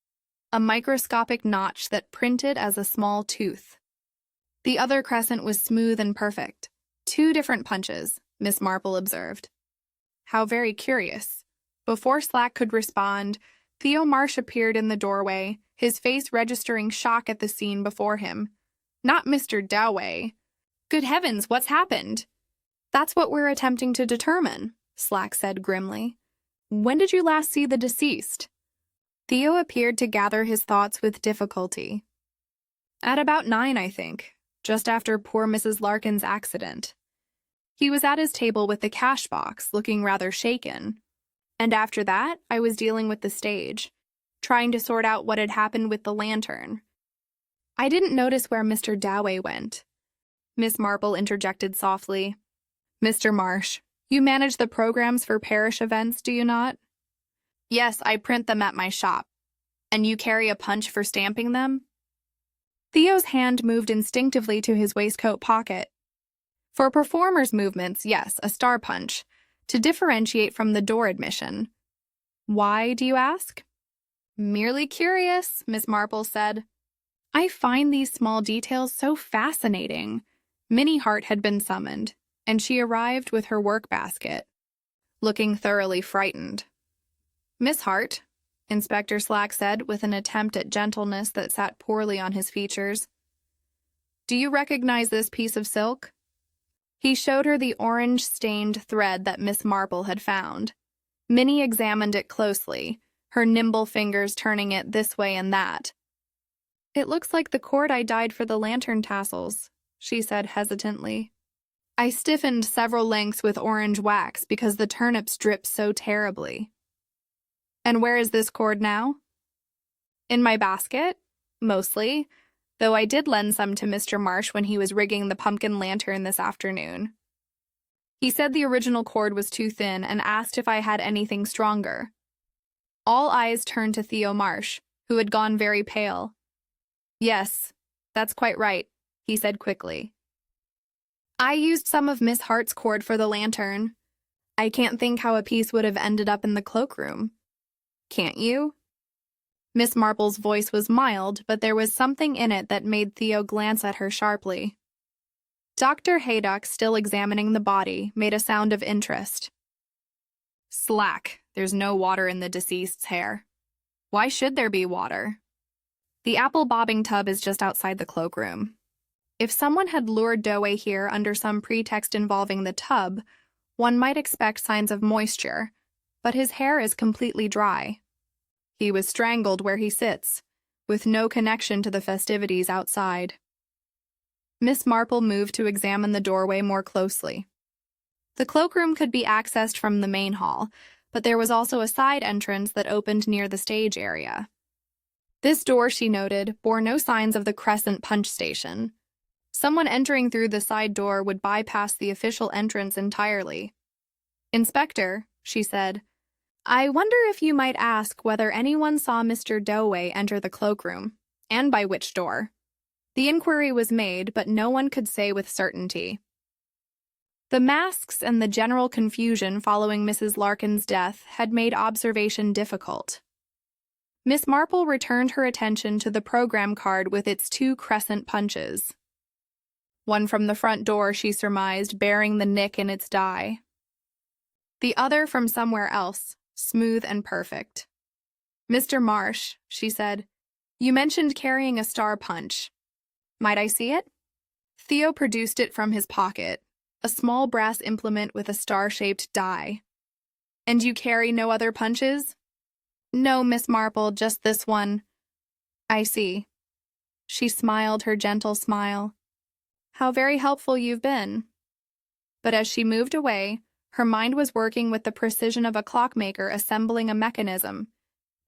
a microscopic notch that printed as a small tooth. The other crescent was smooth and perfect. 2 different punches, Miss Marple observed. "How very curious." Before Slack could respond, Theo Marsh appeared in the doorway, his face registering shock at the scene before him. "Not Mr. Dowey. Good heavens, what's happened?" "That's what we're attempting to determine," Slack said grimly. "When did you last see the deceased?" Theo appeared to gather his thoughts with difficulty. At about 9, I think, just after poor Mrs. Larkin's accident. He was at his table with the cash box, looking rather shaken. And after that, I was dealing with the stage, trying to sort out what had happened with the lantern. I didn't notice where Mr. Dowey went. Miss Marple interjected softly. Mr. Marsh, you manage the programs for parish events, do you not? Yes, I print them at my shop. And you carry a punch for stamping them? Theo's hand moved instinctively to his waistcoat pocket. For performers' movements, yes, a star punch, to differentiate from the door admission. Why, do you ask? Merely curious, Miss Marple said. I find these small details so fascinating. Minnie Hart had been summoned, and she arrived with her work basket, looking thoroughly frightened. Miss Hart, Inspector Slack said with an attempt at gentleness that sat poorly on his features. Do you recognize this piece of silk? He showed her the orange-stained thread that Miss Marple had found. Minnie examined it closely, her nimble fingers turning it this way and that. It looks like the cord I dyed for the lantern tassels, she said hesitantly. I stiffened several lengths with orange wax because the turnips drip so terribly. And where is this cord now? In my basket, mostly, though I did lend some to Mr. Marsh when he was rigging the pumpkin lantern this afternoon. He said the original cord was too thin and asked if I had anything stronger. All eyes turned to Theo Marsh, who had gone very pale. Yes, that's quite right, he said quickly. I used some of Miss Hart's cord for the lantern. I can't think how a piece would have ended up in the cloakroom. Can't you? Miss Marple's voice was mild, but there was something in it that made Theo glance at her sharply. Dr. Haydock, still examining the body, made a sound of interest. Slack, there's no water in the deceased's hair. Why should there be water? The apple bobbing tub is just outside the cloakroom. If someone had lured Dowey here under some pretext involving the tub, one might expect signs of moisture, but his hair is completely dry. He was strangled where he sits, with no connection to the festivities outside. Miss Marple moved to examine the doorway more closely. The cloakroom could be accessed from the main hall, but there was also a side entrance that opened near the stage area. This door, she noted, bore no signs of the Crescent punch station. Someone entering through the side door would bypass the official entrance entirely. Inspector, she said, I wonder if you might ask whether anyone saw Mr. Dowey enter the cloakroom, and by which door. The inquiry was made, but no one could say with certainty. The masks and the general confusion following Mrs. Larkin's death had made observation difficult. Miss Marple returned her attention to the program card with its 2 crescent punches. One from the front door, she surmised, bearing the nick in its die. The other from somewhere else, smooth and perfect. Mr. Marsh, she said, you mentioned carrying a star punch. Might I see it? Theo produced it from his pocket, a small brass implement with a star-shaped die. And you carry no other punches? No, Miss Marple, just this one. I see. She smiled her gentle smile. How very helpful you've been. But as she moved away, her mind was working with the precision of a clockmaker assembling a mechanism.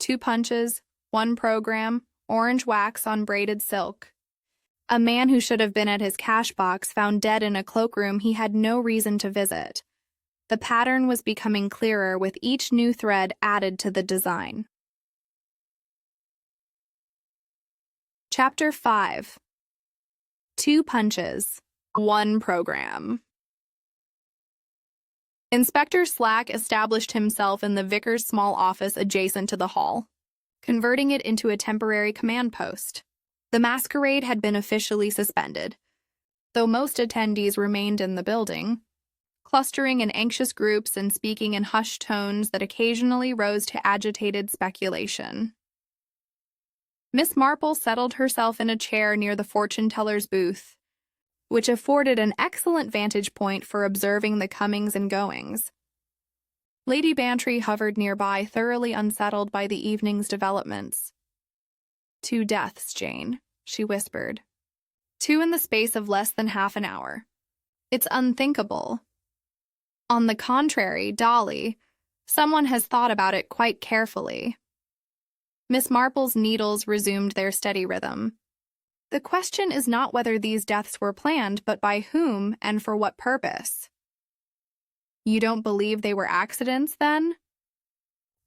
2 punches, 1 program, orange wax on braided silk. A man who should have been at his cash box found dead in a cloakroom he had no reason to visit. The pattern was becoming clearer with each new thread added to the design. Chapter 5. 2 punches, 1 program. Inspector Slack established himself in the vicar's small office adjacent to the hall, converting it into a temporary command post. The masquerade had been officially suspended, though most attendees remained in the building, clustering in anxious groups and speaking in hushed tones that occasionally rose to agitated speculation. Miss Marple settled herself in a chair near the fortune-teller's booth, which afforded an excellent vantage point for observing the comings and goings. Lady Bantry hovered nearby, thoroughly unsettled by the evening's developments. 2 deaths, Jane, she whispered. 2 in the space of less than half an hour. It's unthinkable. On the contrary, Dolly, someone has thought about it quite carefully. Miss Marple's needles resumed their steady rhythm. The question is not whether these deaths were planned, but by whom and for what purpose. You don't believe they were accidents, then?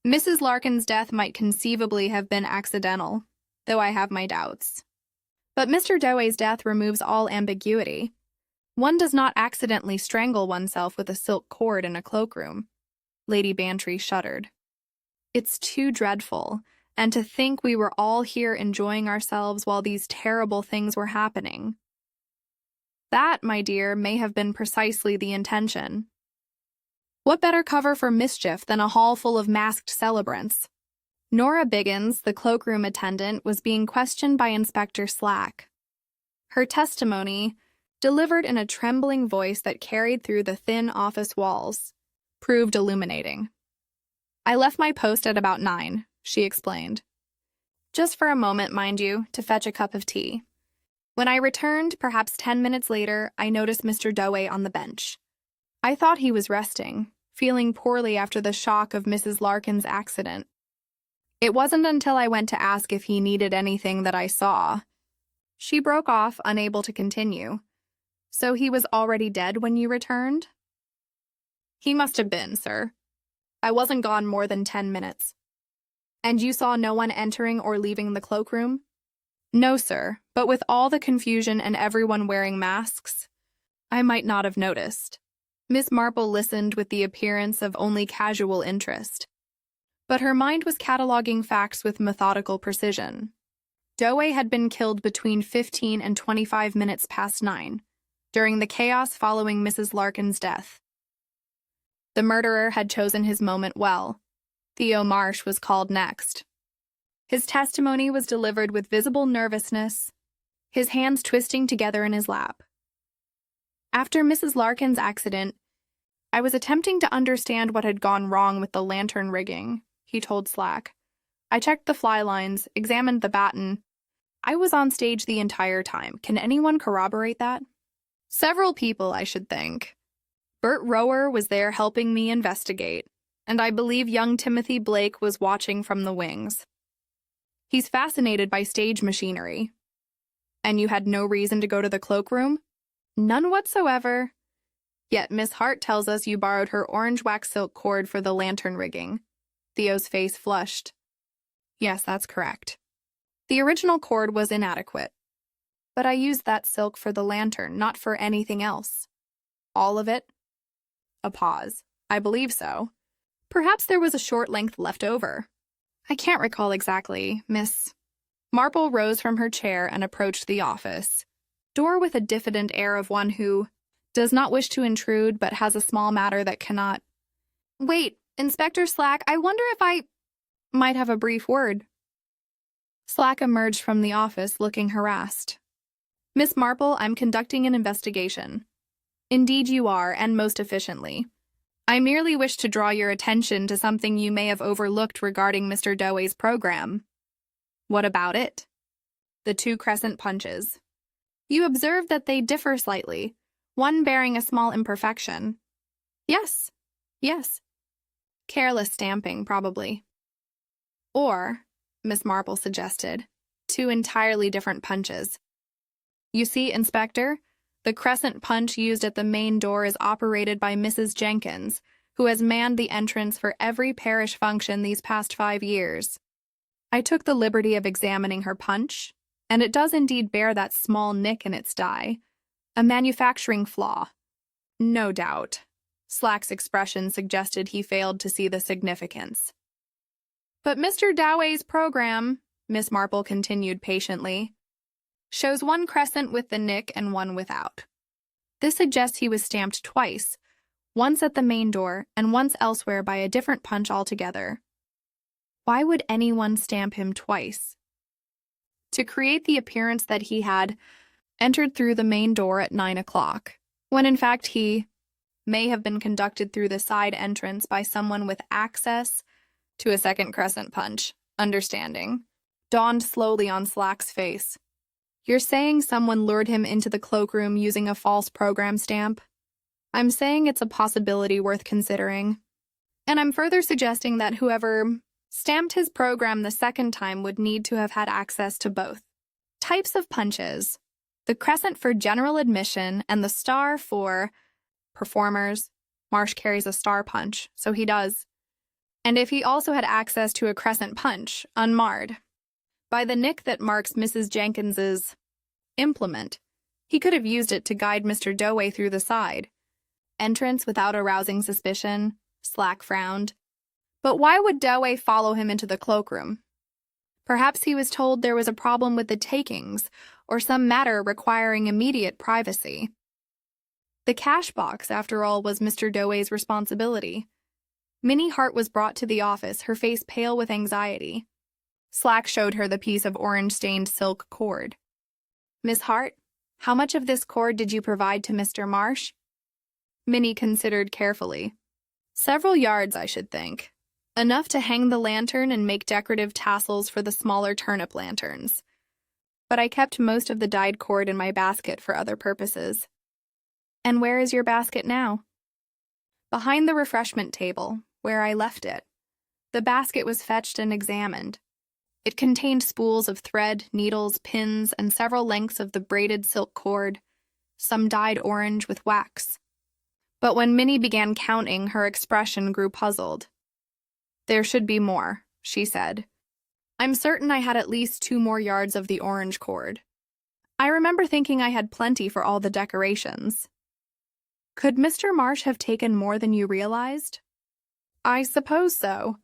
Mrs. Larkin's death might conceivably have been accidental, though I have my doubts. But Mr. Doway's death removes all ambiguity. One does not accidentally strangle oneself with a silk cord in a cloakroom. Lady Bantry shuddered. It's too dreadful, and to think we were all here enjoying ourselves while these terrible things were happening. That, my dear, may have been precisely the intention. What better cover for mischief than a hall full of masked celebrants? Nora Biggins, the cloakroom attendant, was being questioned by Inspector Slack. Her testimony, delivered in a trembling voice that carried through the thin office walls, proved illuminating. I left my post at about 9, she explained. Just for a moment, mind you, to fetch a cup of tea. When I returned, perhaps 10 minutes later, I noticed Mr. Doway on the bench. I thought he was resting, feeling poorly after the shock of Mrs. Larkin's accident. It wasn't until I went to ask if he needed anything that I saw. She broke off, unable to continue. So he was already dead when you returned? He must have been, sir. I wasn't gone more than 10 minutes. And you saw no one entering or leaving the cloakroom? No, sir, but with all the confusion and everyone wearing masks, I might not have noticed. Miss Marple listened with the appearance of only casual interest, but her mind was cataloging facts with methodical precision. Doway had been killed between 15 and 25 minutes past 9, during the chaos following Mrs. Larkin's death. The murderer had chosen his moment well. Theo Marsh was called next. His testimony was delivered with visible nervousness, his hands twisting together in his lap. After Mrs. Larkin's accident, I was attempting to understand what had gone wrong with the lantern rigging, he told Slack. I checked the fly lines, examined the batten. I was on stage the entire time. Can anyone corroborate that? Several people, I should think. Bert Rower was there helping me investigate, and I believe young Timothy Blake was watching from the wings. He's fascinated by stage machinery. And you had no reason to go to the cloakroom? None whatsoever. Yet Miss Hart tells us you borrowed her orange wax silk cord for the lantern rigging. Theo's face flushed. Yes, that's correct. The original cord was inadequate. But I used that silk for the lantern, not for anything else. All of it? A pause. I believe so. Perhaps there was a short length left over. I can't recall exactly, Miss. Marple rose from her chair and approached the office door with a diffident air of one who does not wish to intrude but has a small matter that cannot. Wait, Inspector Slack, I wonder if I might have a brief word. Slack emerged from the office looking harassed. Miss Marple, I'm conducting an investigation. Indeed you are, and most efficiently. I merely wish to draw your attention to something you may have overlooked regarding Mr. Doway's program. What about it? The 2 crescent punches. You observed that they differ slightly, one bearing a small imperfection. Yes. Careless stamping, probably. Or, Miss Marple suggested, 2 entirely different punches. You see, Inspector, the crescent punch used at the main door is operated by Mrs. Jenkins, who has manned the entrance for every parish function these past 5 years. I took the liberty of examining her punch, and it does indeed bear that small nick in its die. A manufacturing flaw. No doubt. Slack's expression suggested he failed to see the significance. But Mr. Doway's program, Miss Marple continued patiently, shows 1 crescent with the nick and 1 without. This suggests he was stamped twice, once at the main door and once elsewhere by a different punch altogether. Why would anyone stamp him twice? To create the appearance that he had entered through the main door at 9 o'clock, when in fact he may have been conducted through the side entrance by someone with access to a second crescent punch. Understanding dawned slowly on Slack's face. You're saying someone lured him into the cloakroom using a false program stamp? I'm saying it's a possibility worth considering. And I'm further suggesting that whoever stamped his program the second time would need to have had access to both types of punches. The crescent for general admission and the star for performers. Marsh carries a star punch, so he does. And if he also had access to a crescent punch, unmarred by the nick that marks Mrs. Jenkins's implement, he could have used it to guide Mr. Doway through the side entrance without arousing suspicion. Slack frowned. But why would Doway follow him into the cloakroom? Perhaps he was told there was a problem with the takings, or some matter requiring immediate privacy. The cash box, after all, was Mr. Doway's responsibility. Minnie Hart was brought to the office, her face pale with anxiety. Slack showed her the piece of orange-stained silk cord. Miss Hart, how much of this cord did you provide to Mr. Marsh? Minnie considered carefully. Several yards, I should think. Enough to hang the lantern and make decorative tassels for the smaller turnip lanterns. But I kept most of the dyed cord in my basket for other purposes. And where is your basket now? Behind the refreshment table, where I left it. The basket was fetched and examined. It contained spools of thread, needles, pins, and several lengths of the braided silk cord, some dyed orange with wax. But when Minnie began counting, her expression grew puzzled. There should be more, she said. I'm certain I had at least 2 more yards of the orange cord. I remember thinking I had plenty for all the decorations. Could Mr. Marsh have taken more than you realized? I suppose so,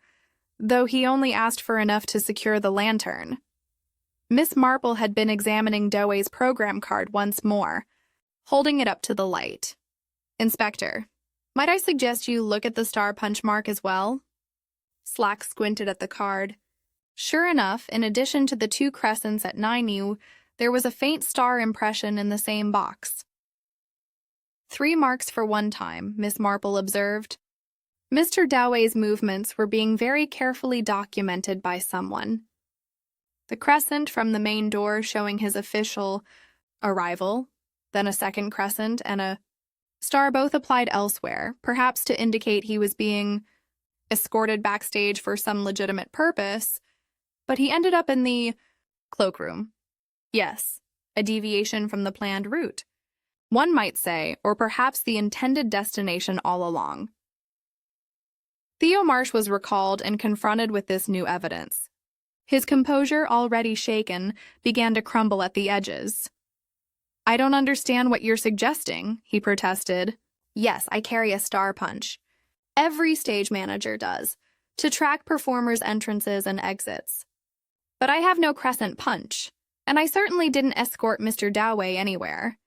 though he only asked for enough to secure the lantern. Miss Marple had been examining Doway's program card once more, holding it up to the light. Inspector, might I suggest you look at the star punch mark as well? Slack squinted at the card. Sure enough, in addition to the 2 crescents at 9U, there was a faint star impression in the same box. 3 marks for one time, Miss Marple observed. Mr. Doway's movements were being very carefully documented by someone. The crescent from the main door showing his official arrival, then a second crescent and a star both applied elsewhere, perhaps to indicate he was being escorted backstage for some legitimate purpose, but he ended up in the cloakroom. Yes, a deviation from the planned route. One might say, or perhaps the intended destination all along. Theo Marsh was recalled and confronted with this new evidence. His composure, already shaken, began to crumble at the edges. I don't understand what you're suggesting, he protested. Yes, I carry a star punch. Every stage manager does, to track performers' entrances and exits. But I have no crescent punch, and I certainly didn't escort Mr. Doway anywhere.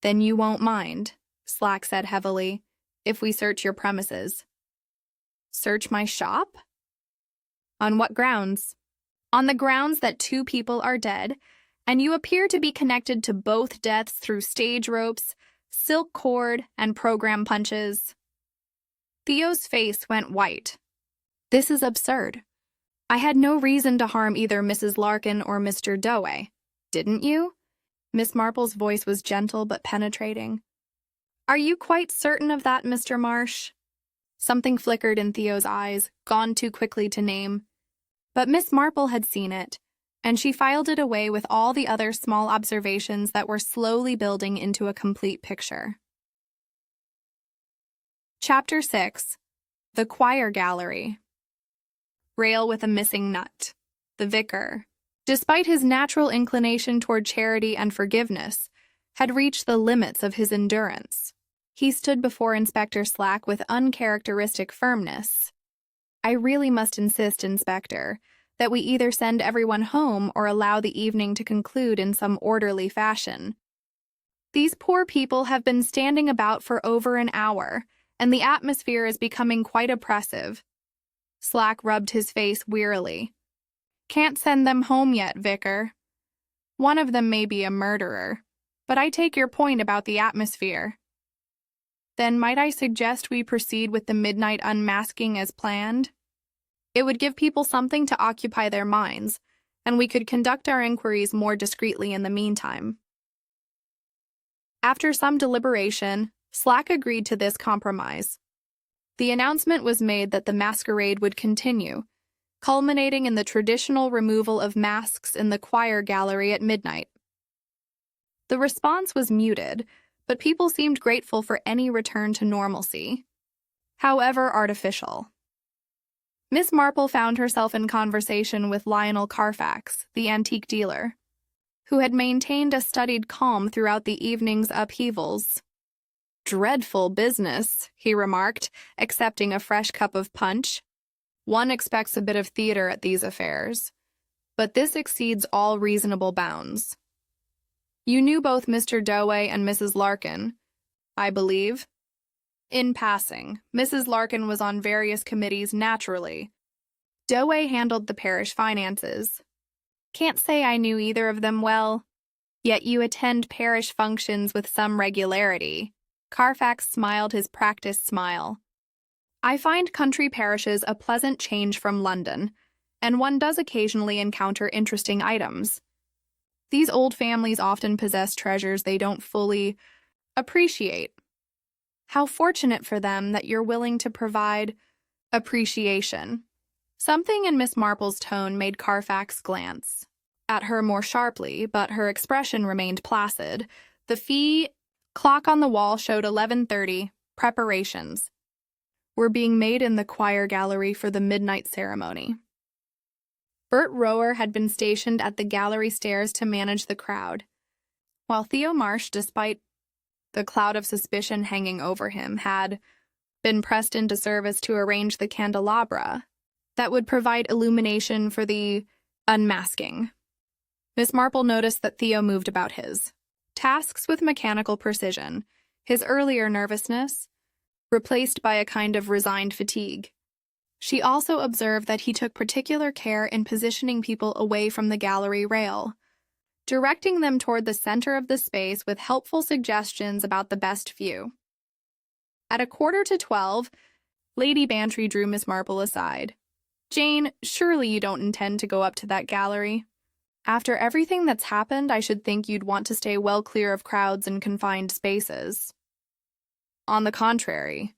Then you won't mind, Slack said heavily, if we search your premises. Search my shop? On what grounds? On the grounds that 2 people are dead, and you appear to be connected to both deaths through stage ropes, silk cord, and program punches. Theo's face went white. This is absurd. I had no reason to harm either Mrs. Larkin or Mr. Doway. Didn't you? Miss Marple's voice was gentle but penetrating. Are you quite certain of that, Mr. Marsh? Something flickered in Theo's eyes, gone too quickly to name. But Miss Marple had seen it, and she filed it away with all the other small observations that were slowly building into a complete picture. Chapter 6. The Choir Gallery. Rail with a missing nut. The vicar, despite his natural inclination toward charity and forgiveness, had reached the limits of his endurance. He stood before Inspector Slack with uncharacteristic firmness. I really must insist, Inspector, that we either send everyone home or allow the evening to conclude in some orderly fashion. These poor people have been standing about for over an hour, and the atmosphere is becoming quite oppressive. Slack rubbed his face wearily. Can't send them home yet, Vicar. One of them may be a murderer, but I take your point about the atmosphere. Then might I suggest we proceed with the midnight unmasking as planned? It would give people something to occupy their minds, and we could conduct our inquiries more discreetly in the meantime. After some deliberation, Slack agreed to this compromise. The announcement was made that the masquerade would continue, culminating in the traditional removal of masks in the choir gallery at midnight. The response was muted, but people seemed grateful for any return to normalcy, however artificial. Miss Marple found herself in conversation with Lionel Carfax, the antique dealer, who had maintained a studied calm throughout the evening's upheavals. "Dreadful business," he remarked, accepting a fresh cup of punch. "One expects a bit of theater at these affairs, but this exceeds all reasonable bounds. You knew both Mr. Doway and Mrs. Larkin, I believe?" "In passing, Mrs. Larkin was on various committees naturally. Doway handled the parish finances. Can't say I knew either of them well. Yet you attend parish functions with some regularity." Carfax smiled his practiced smile. "I find country parishes a pleasant change from London, and one does occasionally encounter interesting items. These old families often possess treasures they don't fully appreciate. How fortunate for them that you're willing to provide appreciation." Something in Miss Marple's tone made Carfax glance at her more sharply, but her expression remained placid. The fee clock on the wall showed 11:30. Preparations were being made in the choir gallery for the midnight ceremony. Bert Rower had been stationed at the gallery stairs to manage the crowd, while Theo Marsh, despite the cloud of suspicion hanging over him, had been pressed into service to arrange the candelabra that would provide illumination for the unmasking. Miss Marple noticed that Theo moved about his tasks with mechanical precision, his earlier nervousness replaced by a kind of resigned fatigue. She also observed that he took particular care in positioning people away from the gallery rail, directing them toward the center of the space with helpful suggestions about the best view. At 11:45, Lady Bantry drew Miss Marple aside. "Jane, surely you don't intend to go up to that gallery? After everything that's happened, I should think you'd want to stay well clear of crowds and confined spaces." "On the contrary,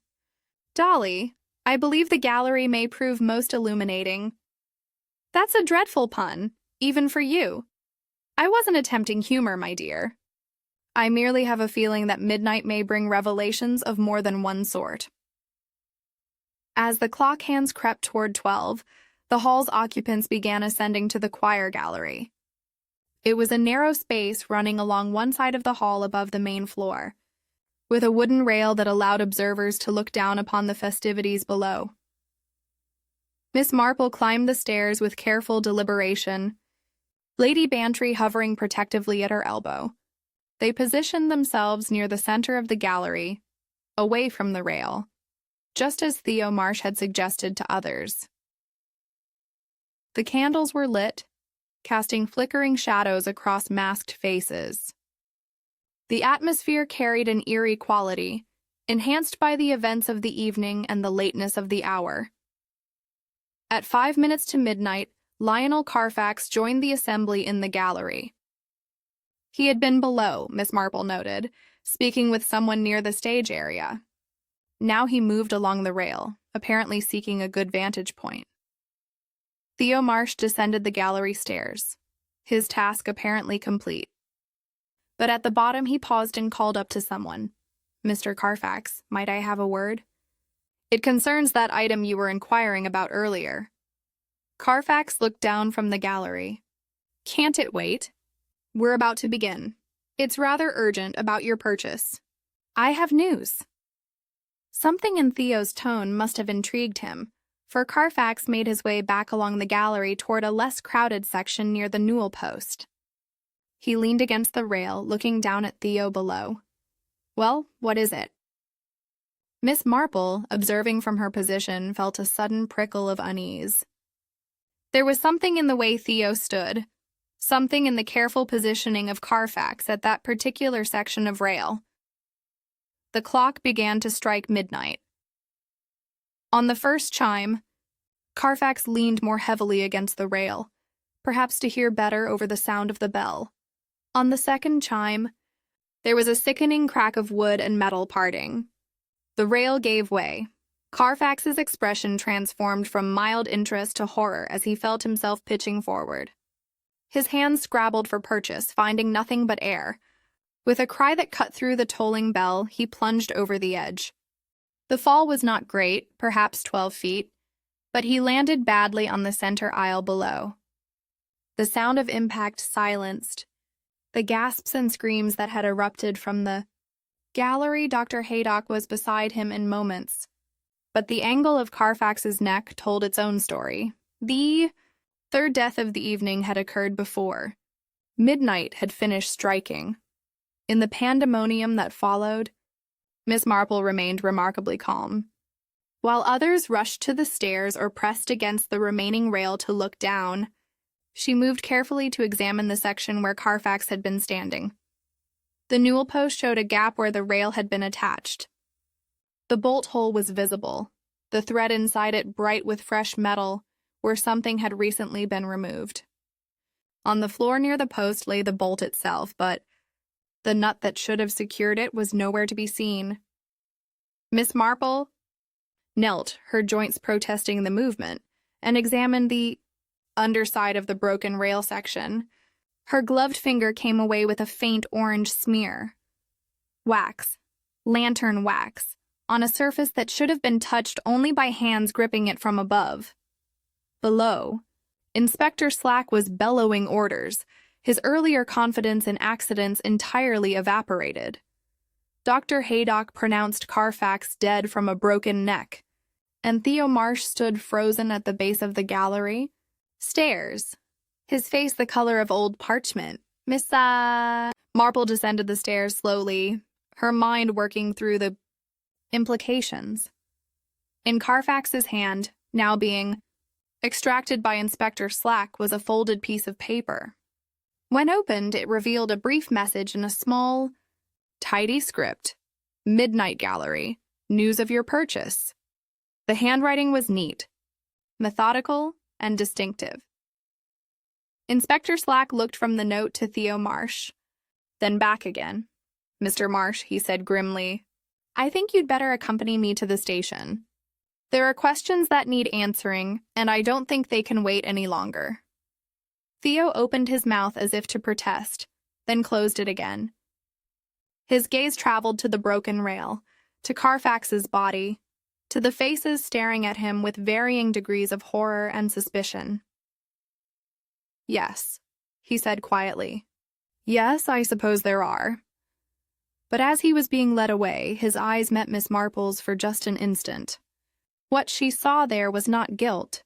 Dolly, I believe the gallery may prove most illuminating." "That's a dreadful pun, even for you." "I wasn't attempting humor, my dear. I merely have a feeling that midnight may bring revelations of more than one sort." As the clock hands crept toward 12, the hall's occupants began ascending to the choir gallery. It was a narrow space running along one side of the hall above the main floor, with a wooden rail that allowed observers to look down upon the festivities below. Miss Marple climbed the stairs with careful deliberation, Lady Bantry hovering protectively at her elbow. They positioned themselves near the center of the gallery, away from the rail, just as Theo Marsh had suggested to others. The candles were lit, casting flickering shadows across masked faces. The atmosphere carried an eerie quality, enhanced by the events of the evening and the lateness of the hour. At 5 minutes to midnight, Lionel Carfax joined the assembly in the gallery. He had been below, Miss Marple noted, speaking with someone near the stage area. Now he moved along the rail, apparently seeking a good vantage point. Theo Marsh descended the gallery stairs, his task apparently complete. But at the bottom he paused and called up to someone. "Mr. Carfax, might I have a word? It concerns that item you were inquiring about earlier." Carfax looked down from the gallery. "Can't it wait? We're about to begin. It's rather urgent about your purchase. I have news." Something in Theo's tone must have intrigued him, for Carfax made his way back along the gallery toward a less crowded section near the newel post. He leaned against the rail, looking down at Theo below. "Well, what is it?" Miss Marple, observing from her position, felt a sudden prickle of unease. There was something in the way Theo stood, something in the careful positioning of Carfax at that particular section of rail. The clock began to strike midnight. On the first chime, Carfax leaned more heavily against the rail, perhaps to hear better over the sound of the bell. On the second chime, there was a sickening crack of wood and metal parting. The rail gave way. Carfax's expression transformed from mild interest to horror as he felt himself pitching forward. His hands scrabbled for purchase, finding nothing but air. With a cry that cut through the tolling bell, he plunged over the edge. The fall was not great, perhaps 12 feet, but he landed badly on the center aisle below. The sound of impact silenced the gasps and screams that had erupted from the gallery. Dr. Haydock was beside him in moments, but the angle of Carfax's neck told its own story. The third death of the evening had occurred before. Midnight had finished striking. In the pandemonium that followed, Miss Marple remained remarkably calm. While others rushed to the stairs or pressed against the remaining rail to look down, she moved carefully to examine the section where Carfax had been standing. The newel post showed a gap where the rail had been attached. The bolt hole was visible, the thread inside it bright with fresh metal, where something had recently been removed. On the floor near the post lay the bolt itself, but the nut that should have secured it was nowhere to be seen. Miss Marple knelt, her joints protesting the movement, and examined the underside of the broken rail section. Her gloved finger came away with a faint orange smear. Wax, lantern wax, on a surface that should have been touched only by hands gripping it from above. Below, Inspector Slack was bellowing orders, his earlier confidence in accidents entirely evaporated. Dr. Haydock pronounced Carfax dead from a broken neck, and Theo Marsh stood frozen at the base of the gallery stairs, his face the color of old parchment. Miss Marple descended the stairs slowly, her mind working through the implications. In Carfax's hand, now being extracted by Inspector Slack, was a folded piece of paper. When opened, it revealed a brief message in a small, tidy script. Midnight Gallery. News of your purchase. The handwriting was neat, methodical, and distinctive. Inspector Slack looked from the note to Theo Marsh, then back again. "Mr. Marsh," he said grimly, "I think you'd better accompany me to the station. There are questions that need answering, and I don't think they can wait any longer." Theo opened his mouth as if to protest, then closed it again. His gaze traveled to the broken rail, to Carfax's body, to the faces staring at him with varying degrees of horror and suspicion. "Yes," he said quietly. "Yes, I suppose there are." But as he was being led away, his eyes met Miss Marple's for just an instant. What she saw there was not guilt,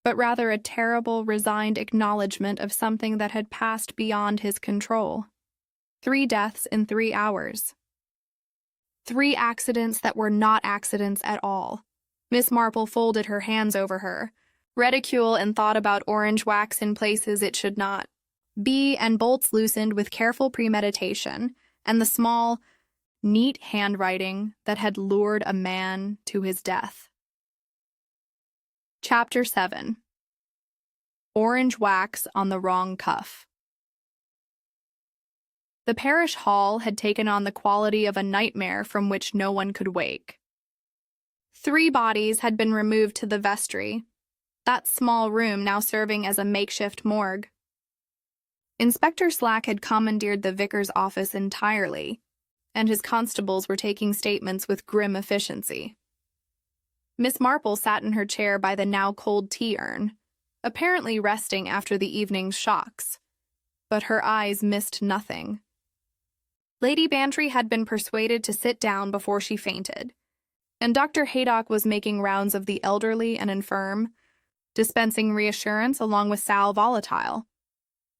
but rather a terrible, resigned acknowledgement of something that had passed beyond his control. 3 deaths in 3 hours. 3 accidents that were not accidents at all. Miss Marple folded her hands over her, ridicule and thought about orange wax in places it should not be, and bolts loosened with careful premeditation, and the small, neat handwriting that had lured a man to his death. Chapter 7. Orange wax on the wrong cuff. The parish hall had taken on the quality of a nightmare from which no one could wake. 3 bodies had been removed to the vestry, that small room now serving as a makeshift morgue. Inspector Slack had commandeered the vicar's office entirely, and his constables were taking statements with grim efficiency. Miss Marple sat in her chair by the now cold tea urn, apparently resting after the evening's shocks, but her eyes missed nothing. Lady Bantry had been persuaded to sit down before she fainted, and Dr. Haydock was making rounds of the elderly and infirm, dispensing reassurance along with sal volatile.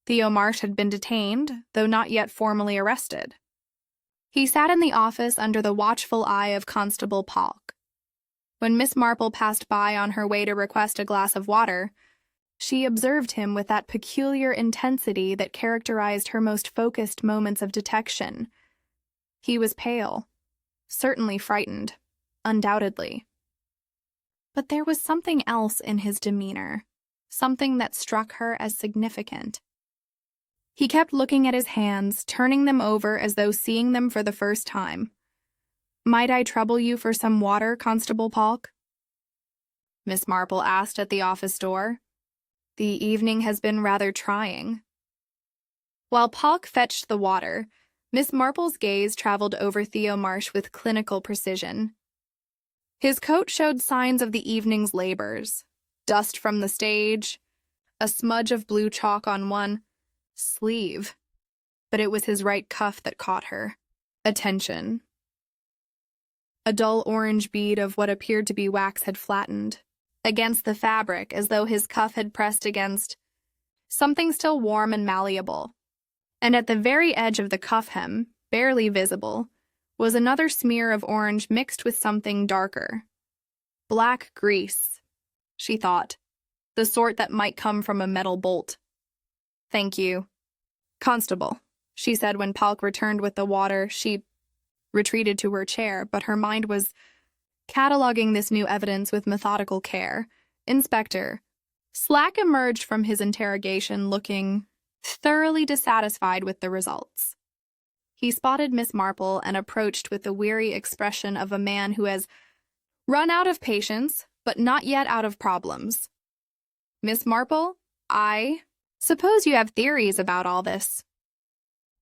Theo Marsh had been detained, though not yet formally arrested. He sat in the office under the watchful eye of Constable Polk. When Miss Marple passed by on her way to request a glass of water, she observed him with that peculiar intensity that characterized her most focused moments of detection. He was pale, certainly frightened, undoubtedly. But there was something else in his demeanor, something that struck her as significant. He kept looking at his hands, turning them over as though seeing them for the first time. "Might I trouble you for some water, Constable Polk?" Miss Marple asked at the office door. "The evening has been rather trying." While Polk fetched the water, Miss Marple's gaze traveled over Theo Marsh with clinical precision. His coat showed signs of the evening's labors: dust from the stage, a smudge of blue chalk on one sleeve. But it was his right cuff that caught her attention. A dull orange bead of what appeared to be wax had flattened against the fabric, as though his cuff had pressed against something still warm and malleable. And at the very edge of the cuff hem, barely visible, was another smear of orange mixed with something darker. Black grease, she thought, the sort that might come from a metal bolt. "Thank you, Constable," she said when Polk returned with the water. She retreated to her chair, but her mind was cataloging this new evidence with methodical care. "Inspector." Slack emerged from his interrogation looking thoroughly dissatisfied with the results. He spotted Miss Marple and approached with the weary expression of a man who has run out of patience, but not yet out of problems. "Miss Marple, I suppose you have theories about all this."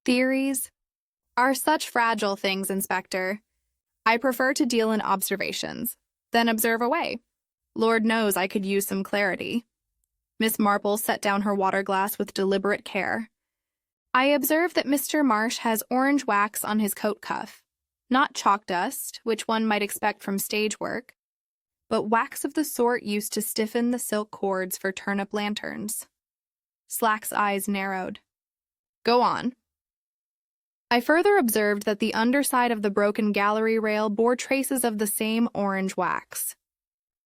"Theories are such fragile things, Inspector. I prefer to deal in observations, then observe away. Lord knows I could use some clarity." Miss Marple set down her water glass with deliberate care. "I observe that Mr. Marsh has orange wax on his coat cuff. Not chalk dust, which one might expect from stage work, but wax of the sort used to stiffen the silk cords for turnip lanterns." Slack's eyes narrowed. "Go on." "I further observed that the underside of the broken gallery rail bore traces of the same orange wax.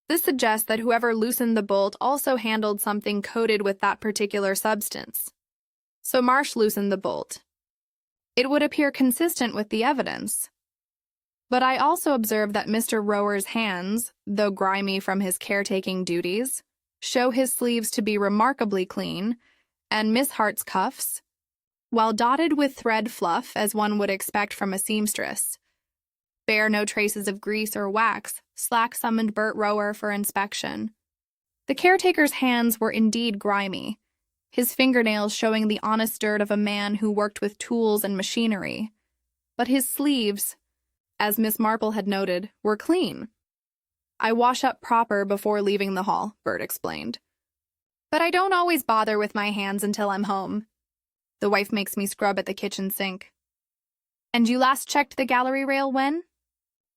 This suggests that whoever loosened the bolt also handled something coated with that particular substance. So Marsh loosened the bolt. It would appear consistent with the evidence. But I also observed that Mr. Rower's hands, though grimy from his caretaking duties, show his sleeves to be remarkably clean, and Miss Hart's cuffs, while dotted with thread fluff as one would expect from a seamstress, bear no traces of grease or wax. Slack summoned Bert Rower for inspection. The caretaker's hands were indeed grimy, his fingernails showing the honest dirt of a man who worked with tools and machinery. But his sleeves, as Miss Marple had noted, were clean. "I wash up proper before leaving the hall," Bert explained. "But I don't always bother with my hands until I'm home. The wife makes me scrub at the kitchen sink." "And you last checked the gallery rail when?"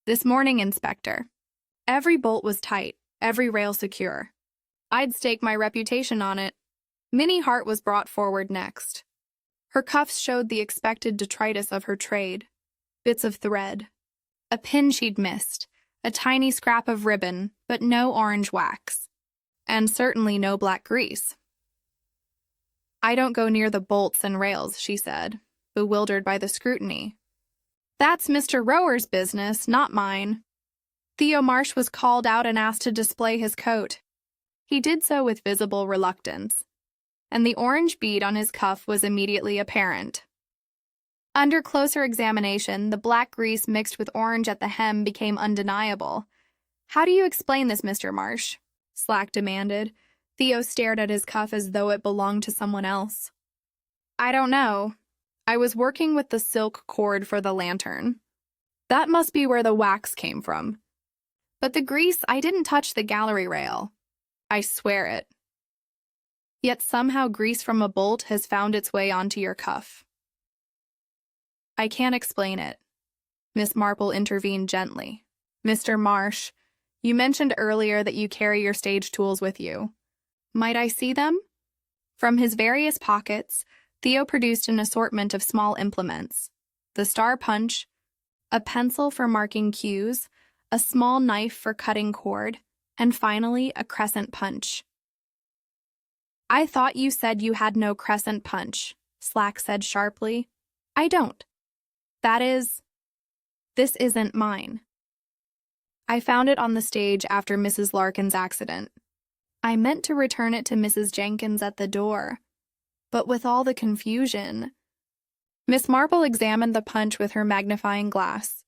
"This morning, Inspector. Every bolt was tight, every rail secure. I'd stake my reputation on it." Minnie Hart was brought forward next. Her cuffs showed the expected detritus of her trade: bits of thread, a pin she'd missed, a tiny scrap of ribbon, but no orange wax, and certainly no black grease. "I don't go near the bolts and rails," she said, bewildered by the scrutiny. "That's Mr. Rower's business, not mine." Theo Marsh was called out and asked to display his coat. He did so with visible reluctance, and the orange bead on his cuff was immediately apparent. Under closer examination, the black grease mixed with orange at the hem became undeniable. "How do you explain this, Mr. Marsh?" Slack demanded. Theo stared at his cuff as though it belonged to someone else. "I don't know. I was working with the silk cord for the lantern. That must be where the wax came from. But the grease, I didn't touch the gallery rail. I swear it. Yet somehow grease from a bolt has found its way onto your cuff." "I can't explain it." Miss Marple intervened gently. "Mr. Marsh, you mentioned earlier that you carry your stage tools with you. Might I see them?" From his various pockets, Theo produced an assortment of small implements: the star punch, a pencil for marking cues, a small knife for cutting cord, and finally a crescent punch. "I thought you said you had no crescent punch," Slack said sharply. "I don't. This isn't mine. I found it on the stage after Mrs. Larkin's accident. I meant to return it to Mrs. Jenkins at the door, but with all the confusion. Miss Marple examined the punch with her magnifying glass.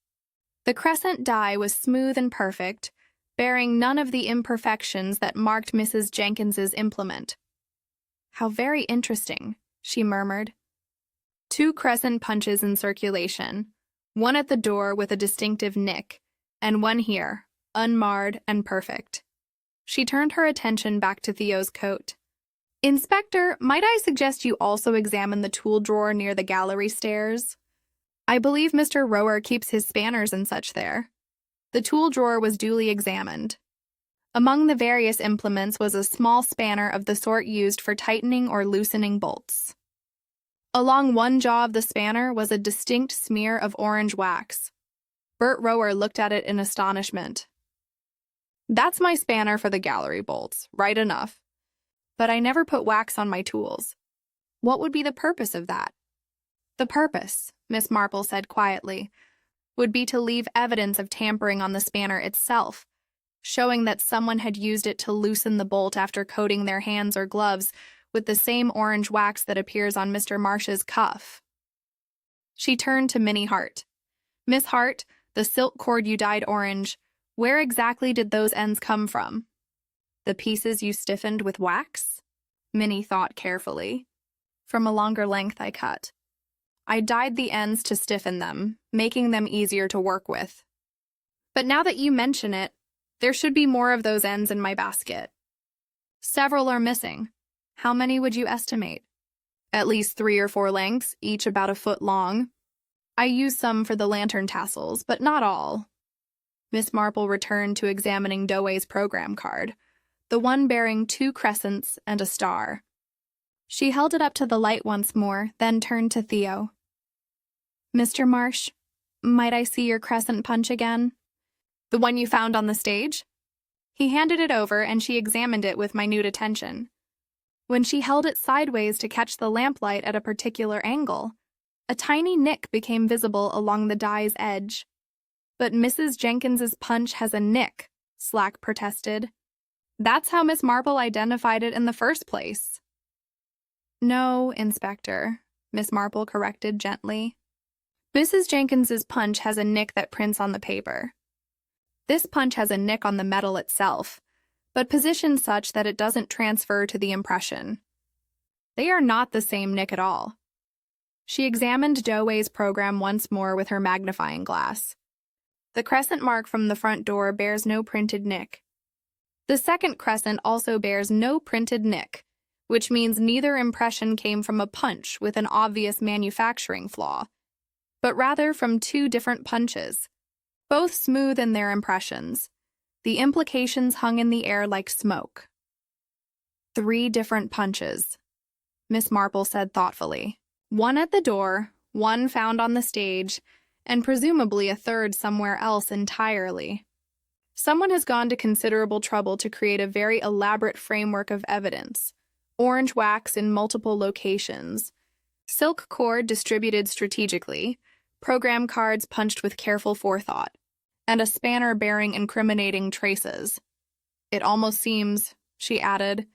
The crescent die was smooth and perfect, bearing none of the imperfections that marked Mrs. Jenkins's implement. "How very interesting," she murmured. 2 crescent punches in circulation, one at the door with a distinctive nick, and one here, unmarred and perfect. She turned her attention back to Theo's coat. "Inspector, might I suggest you also examine the tool drawer near the gallery stairs? I believe Mr. Rower keeps his spanners and such there." The tool drawer was duly examined. Among the various implements was a small spanner of the sort used for tightening or loosening bolts. Along one jaw of the spanner was a distinct smear of orange wax. Bert Rower looked at it in astonishment. "That's my spanner for the gallery bolts, right enough. But I never put wax on my tools. What would be the purpose of that?" "The purpose," Miss Marple said quietly, "would be to leave evidence of tampering on the spanner itself, showing that someone had used it to loosen the bolt after coating their hands or gloves with the same orange wax that appears on Mr. Marsh's cuff." She turned to Minnie Hart. "Miss Hart, the silk cord you dyed orange, where exactly did those ends come from?" "The pieces you stiffened with wax?" Minnie thought carefully. "From a longer length I cut. I dyed the ends to stiffen them, making them easier to work with. But now that you mention it, there should be more of those ends in my basket. Several are missing. How many would you estimate?" "At least 3 or 4 lengths, each about a foot long. I used some for the lantern tassels, but not all." Miss Marple returned to examining Doway's program card, the one bearing 2 crescents and a star. She held it up to the light once more, then turned to Theo. "Mr. Marsh, might I see your crescent punch again?" "The one you found on the stage?" He handed it over, and she examined it with minute attention. When she held it sideways to catch the lamplight at a particular angle, a tiny nick became visible along the die's edge. "But Mrs. Jenkins's punch has a nick," Slack protested. "That's how Miss Marple identified it in the first place." "No, Inspector," Miss Marple corrected gently. "Mrs. Jenkins's punch has a nick that prints on the paper. This punch has a nick on the metal itself, but positioned such that it doesn't transfer to the impression. They are not the same nick at all." She examined Doway's program once more with her magnifying glass. The crescent mark from the front door bears no printed nick. The second crescent also bears no printed nick, which means neither impression came from a punch with an obvious manufacturing flaw, but rather from 2 different punches, both smooth in their impressions. The implications hung in the air like smoke. 3 different punches, Miss Marple said thoughtfully. One at the door, one found on the stage, and presumably a third somewhere else entirely. Someone has gone to considerable trouble to create a very elaborate framework of evidence. Orange wax in multiple locations, silk cord distributed strategically, program cards punched with careful forethought, and a spanner bearing incriminating traces. It almost seems, she added,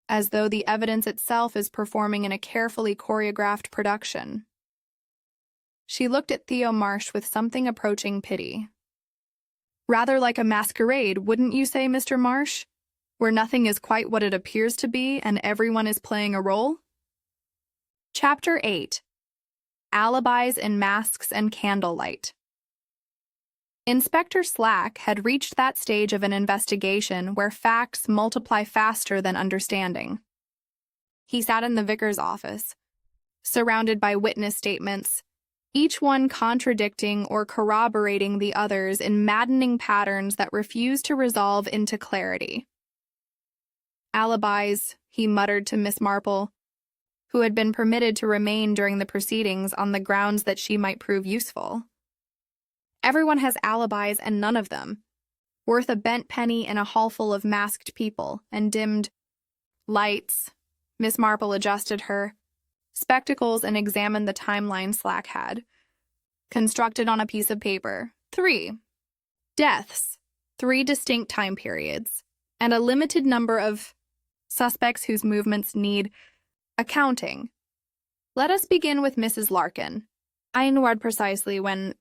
as though the evidence itself is performing in a carefully choreographed production. She looked at Theo Marsh with something approaching pity. "Rather like a masquerade, wouldn't you say, Mr. Marsh? Where nothing is quite what it appears to be and everyone is playing a role?" Chapter 8. Alibis in Masks and Candlelight. Inspector Slack had reached that stage of an investigation where facts multiply faster than understanding. He sat in the vicar's office, surrounded by witness statements, each one contradicting or corroborating the others in maddening patterns that refused to resolve into clarity. "Alibis," he muttered to Miss Marple, who had been permitted to remain during the proceedings on the grounds that she might prove useful. "Everyone has alibis and none of them, worth a bent penny in a hall full of masked people and dimmed lights." Miss Marple adjusted her spectacles and examined the timeline Slack had. Constructed on a piece of paper. 3 deaths, 3 distinct time periods, and a limited number of suspects whose movements need accounting. Let us begin with Mrs. Larkin. I knew precisely when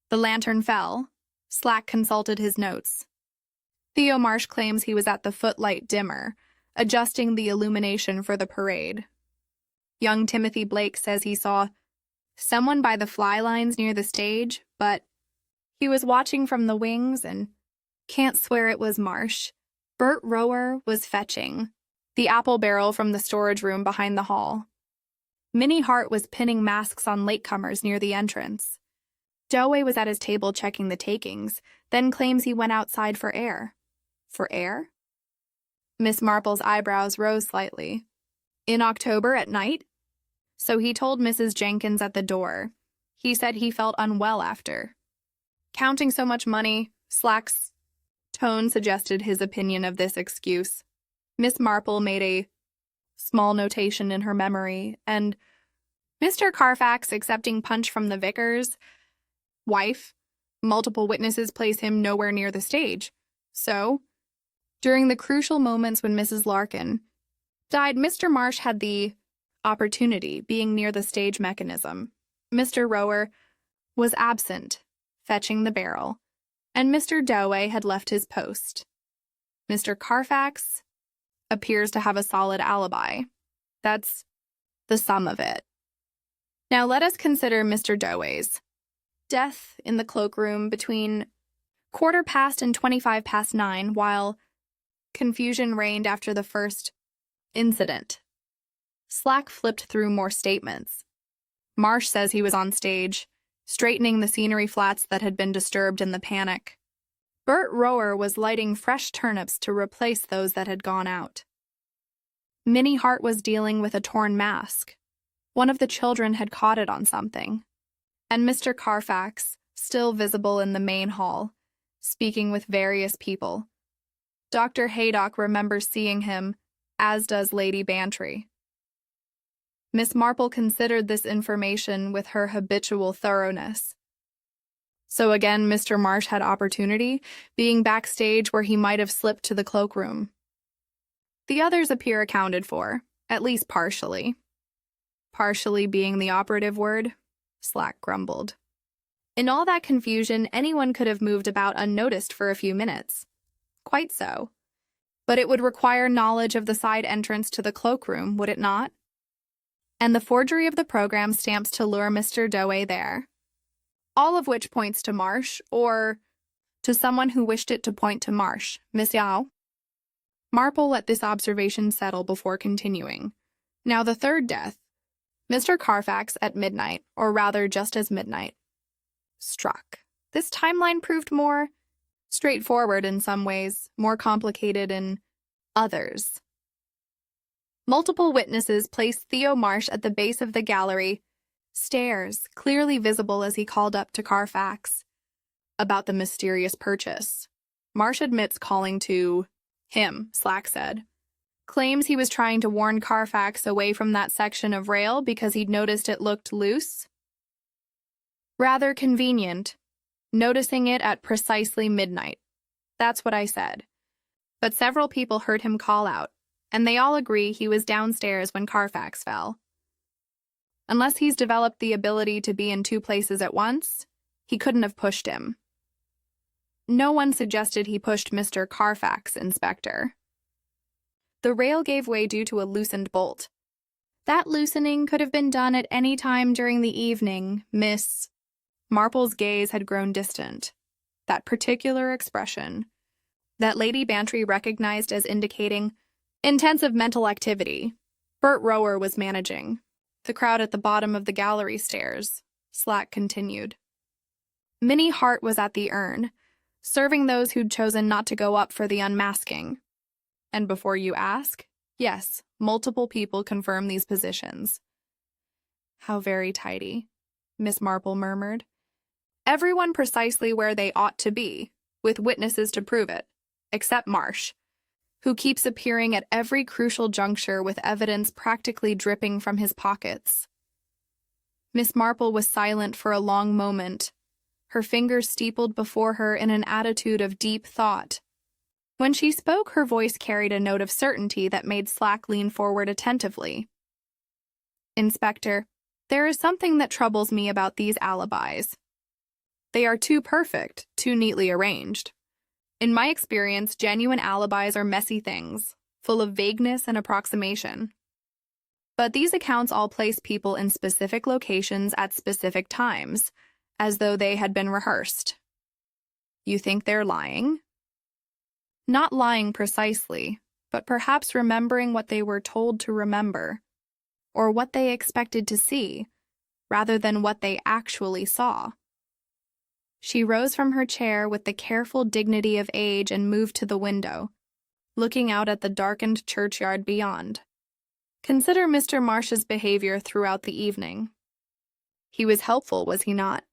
the lantern fell. Slack consulted his notes. Theo Marsh claims he was at the footlight dimmer, adjusting the illumination for the parade. Young Timothy Blake says he saw someone by the fly lines near the stage, but he was watching from the wings and can't swear it was Marsh. Bert Rower was fetching the apple barrel from the storage room behind the hall. Minnie Hart was pinning masks on latecomers near the entrance. Doway was at his table checking the takings, then claims he went outside for air. For air? Miss Marple's eyebrows rose slightly. In October at night? So he told Mrs. Jenkins at the door. He said he felt unwell after. Counting so much money, Slack's tone suggested his opinion of this excuse. Miss Marple made a small notation in her memory, and Mr. Carfax accepting punch from the vicar's wife. Multiple witnesses place him nowhere near the stage. So, during the crucial moments when Mrs. Larkin died, Mr. Marsh had the opportunity, being near the stage mechanism. Mr. Rower was absent, fetching the barrel, and Mr. Doway had left his post. Mr. Carfax appears to have a solid alibi. That's the sum of it. Now let us consider Mr. Doway's death in the cloakroom between 9:15 and 9:25, while confusion reigned after the first incident. Slack flipped through more statements. Marsh says he was on stage, straightening the scenery flats that had been disturbed in the panic. Bert Rower was lighting fresh turnips to replace those that had gone out. Minnie Hart was dealing with a torn mask. One of the children had caught it on something. And Mr. Carfax, still visible in the main hall, speaking with various people. Dr. Haydock remembers seeing him, as does Lady Bantry. Miss Marple considered this information with her habitual thoroughness. So again, Mr. Marsh had opportunity, being backstage where he might have slipped to the cloakroom. The others appear accounted for, at least partially. Partially being the operative word, Slack grumbled. In all that confusion, anyone could have moved about unnoticed for a few minutes. Quite so. But it would require knowledge of the side entrance to the cloakroom, would it not? And the forgery of the program stamps to lure Mr. Doway there. All of which points to Marsh, or to someone who wished it to point to Marsh. Miss Yao? Marple let this observation settle before continuing. Now the third death. Mr. Carfax at midnight, or rather just as midnight, struck. This timeline proved more straightforward in some ways, more complicated in others. Multiple witnesses placed Theo Marsh at the base of the gallery, stairs clearly visible as he called up to Carfax about the mysterious purchase. Marsh admits calling to him, Slack said. Claims he was trying to warn Carfax away from that section of rail because he'd noticed it looked loose. Rather convenient, noticing it at precisely midnight. That's what I said. But several people heard him call out, and they all agree he was downstairs when Carfax fell. Unless he's developed the ability to be in two places at once, he couldn't have pushed him. No one suggested he pushed Mr. Carfax, Inspector. The rail gave way due to a loosened bolt. That loosening could have been done at any time during the evening, Miss Marple's gaze had grown distant. That particular expression, that Lady Bantry recognized as indicating intensive mental activity, Bert Rower was managing. The crowd at the bottom of the gallery stairs, Slack continued. Minnie Hart was at the urn, serving those who'd chosen not to go up for the unmasking. And before you ask, yes, multiple people confirm these positions. How very tidy, Miss Marple murmured. Everyone precisely where they ought to be, with witnesses to prove it, except Marsh, who keeps appearing at every crucial juncture with evidence practically dripping from his pockets. Miss Marple was silent for a long moment, her fingers steepled before her in an attitude of deep thought. When she spoke, her voice carried a note of certainty that made Slack lean forward attentively. "Inspector, there is something that troubles me about these alibis. They are too perfect, too neatly arranged. In my experience, genuine alibis are messy things, full of vagueness and approximation. But these accounts all place people in specific locations at specific times, as though they had been rehearsed. You think they're lying?" "Not lying precisely, but perhaps remembering what they were told to remember, or what they expected to see, rather than what they actually saw." She rose from her chair with the careful dignity of age and moved to the window, looking out at the darkened churchyard beyond. "Consider Mr. Marsh's behavior throughout the evening. He was helpful, was he not?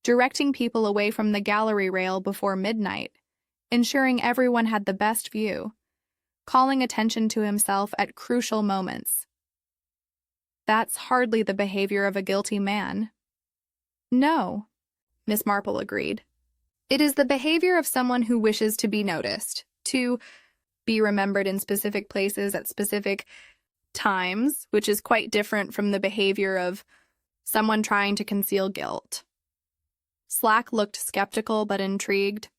Directing people away from the gallery rail before midnight, ensuring everyone had the best view, calling attention to himself at crucial moments. That's hardly the behavior of a guilty man." "No," Miss Marple agreed. "It is the behavior of someone who wishes to be noticed, to be remembered in specific places at specific times, which is quite different from the behavior of someone trying to conceal guilt." Slack looked skeptical but intrigued.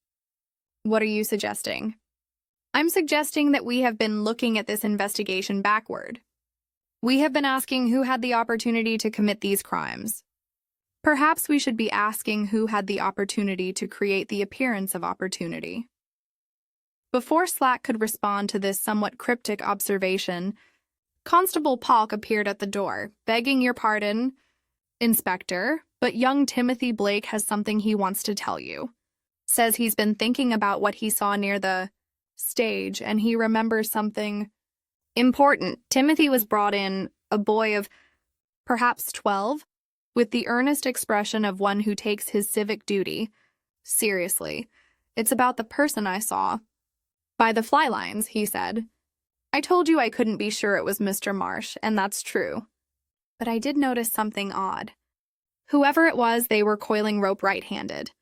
"What are you suggesting?" "I'm suggesting that we have been looking at this investigation backward. We have been asking who had the opportunity to commit these crimes. Perhaps we should be asking who had the opportunity to create the appearance of opportunity." Before Slack could respond to this somewhat cryptic observation, Constable Polk appeared at the door, begging your pardon, Inspector, but young Timothy Blake has something he wants to tell you. Says he's been thinking about what he saw near the stage, and he remembers something important. Timothy was brought in, a boy of perhaps 12, with the earnest expression of one who takes his civic duty seriously. "It's about the person I saw." "By the fly lines," he said. "I told you I couldn't be sure it was Mr. Marsh, and that's true. But I did notice something odd. Whoever it was, they were coiling rope right-handed.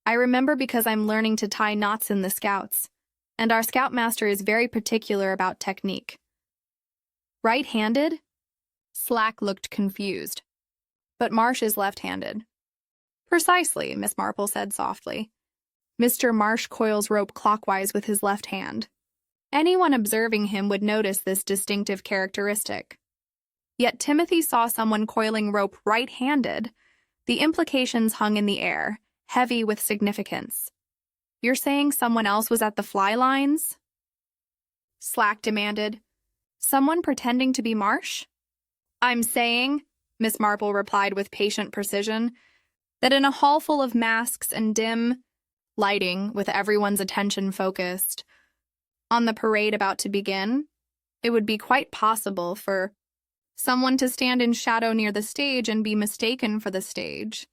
I remember because I'm learning to tie knots in the Scouts, and our Scoutmaster is very particular about technique." "Right-handed?" Slack looked confused. "But Marsh is left-handed." "Precisely," Miss Marple said softly. "Mr. Marsh coils rope clockwise with his left hand. Anyone observing him would notice this distinctive characteristic. Yet Timothy saw someone coiling rope right-handed. The implications hung in the air, heavy with significance. You're saying someone else was at the fly lines?" Slack demanded. "Someone pretending to be Marsh?" "I'm saying," Miss Marple replied with patient precision, "that in a hall full of masks and dim lighting, with everyone's attention focused on the parade about to begin, it would be quite possible for someone to stand in shadow near the stage and be mistaken for the stage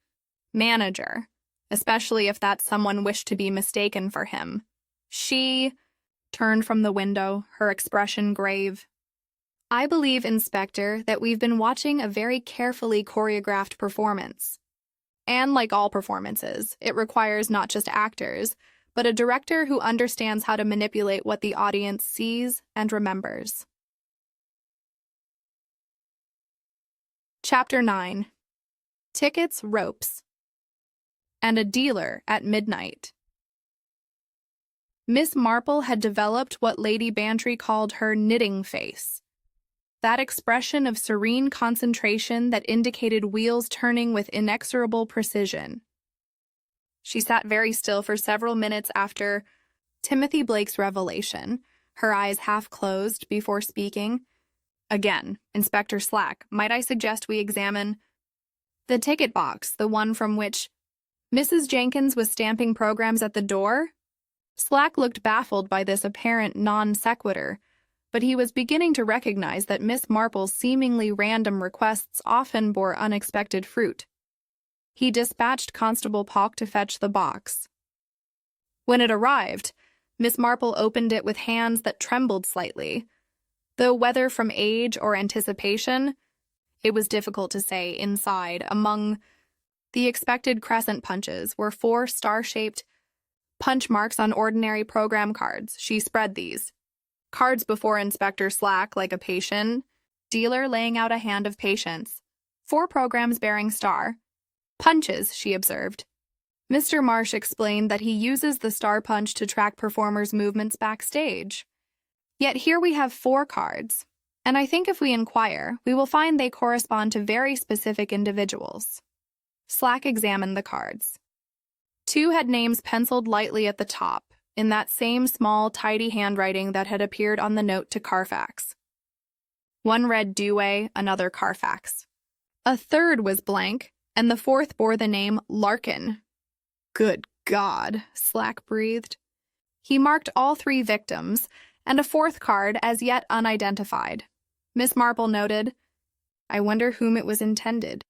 manager, especially if that someone wished to be mistaken for him." She turned from the window, her expression grave. "I believe, Inspector, that we've been watching a very carefully choreographed performance. And like all performances, it requires not just actors, but a director who understands how to manipulate what the audience sees and remembers." Chapter 9. Tickets, Ropes, and a Dealer at Midnight. Miss Marple had developed what Lady Bantry called her knitting face. That expression of serene concentration that indicated wheels turning with inexorable precision. She sat very still for several minutes after Timothy Blake's revelation, her eyes half closed before speaking. "Again, Inspector Slack, might I suggest we examine the ticket box, the one from which Mrs. Jenkins was stamping programs at the door?" Slack looked baffled by this apparent non sequitur, but he was beginning to recognize that Miss Marple's seemingly random requests often bore unexpected fruit. He dispatched Constable Polk to fetch the box. When it arrived, Miss Marple opened it with hands that trembled slightly, though whether from age or anticipation, it was difficult to say. Inside, among the expected crescent punches, were 4 star-shaped Punch marks on ordinary program cards. She spread these. Cards before Inspector Slack like a patient. Dealer laying out a hand of patience. 4 programs bearing star. Punches, she observed. Mr. Marsh explained that he uses the star punch to track performers' movements backstage. Yet here we have 4 cards, and I think if we inquire, we will find they correspond to very specific individuals. Slack examined the cards. 2 had names penciled lightly at the top, in that same small, tidy handwriting that had appeared on the note to Carfax. One read Dewey, another Carfax. A third was blank, and the 4th bore the name Larkin. Good God, Slack breathed. He marked all 3 victims, and a 4th card as yet unidentified. Miss Marple noted, I wonder whom it was intended.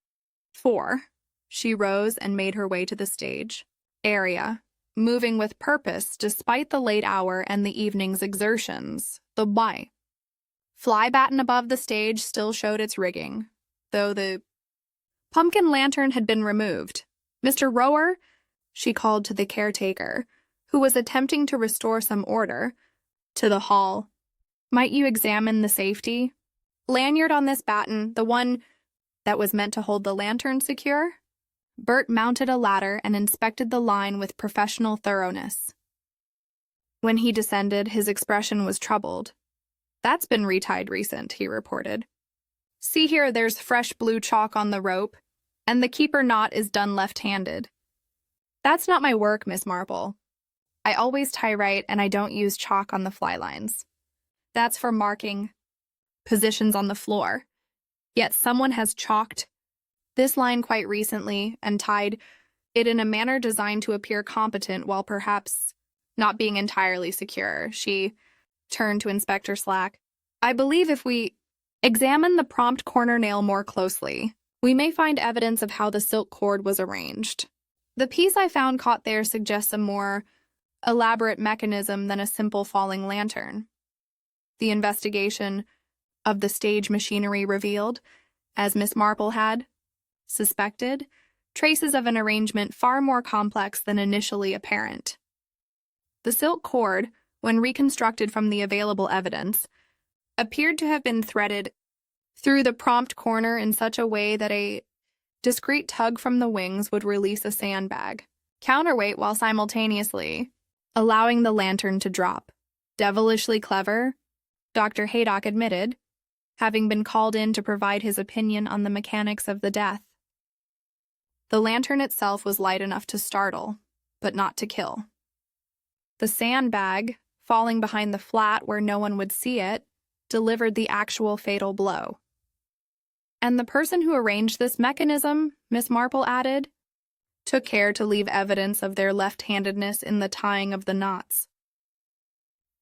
4. She rose and made her way to the stage. Area, moving with purpose despite the late hour and the evening's exertions. The Y. Fly batten above the stage still showed its rigging, though the pumpkin lantern had been removed. Mr. Rower, she called to the caretaker, who was attempting to restore some order, to the hall. Might you examine the safety? Lanyard on this batten, the one that was meant to hold the lantern secure? Bert mounted a ladder and inspected the line with professional thoroughness. When he descended, his expression was troubled. That's been retied recent, he reported. See here, there's fresh blue chalk on the rope, and the keeper knot is done left-handed. That's not my work, Miss Marple. I always tie right, and I don't use chalk on the fly lines. That's for marking positions on the floor. Yet someone has chalked this line quite recently and tied it in a manner designed to appear competent while perhaps not being entirely secure. She turned to Inspector Slack. I believe if we examine the prompt corner nail more closely, we may find evidence of how the silk cord was arranged. The piece I found caught there suggests a more elaborate mechanism than a simple falling lantern. The investigation of the stage machinery revealed, as Miss Marple had suspected, traces of an arrangement far more complex than initially apparent. The silk cord, when reconstructed from the available evidence, appeared to have been threaded through the prompt corner in such a way that a discreet tug from the wings would release a sandbag, counterweight while simultaneously allowing the lantern to drop. Devilishly clever, Dr. Haydock admitted, having been called in to provide his opinion on the mechanics of the death. The lantern itself was light enough to startle, but not to kill. The sandbag, falling behind the flat where no one would see it, delivered the actual fatal blow. And the person who arranged this mechanism, Miss Marple added, took care to leave evidence of their left-handedness in the tying of the knots.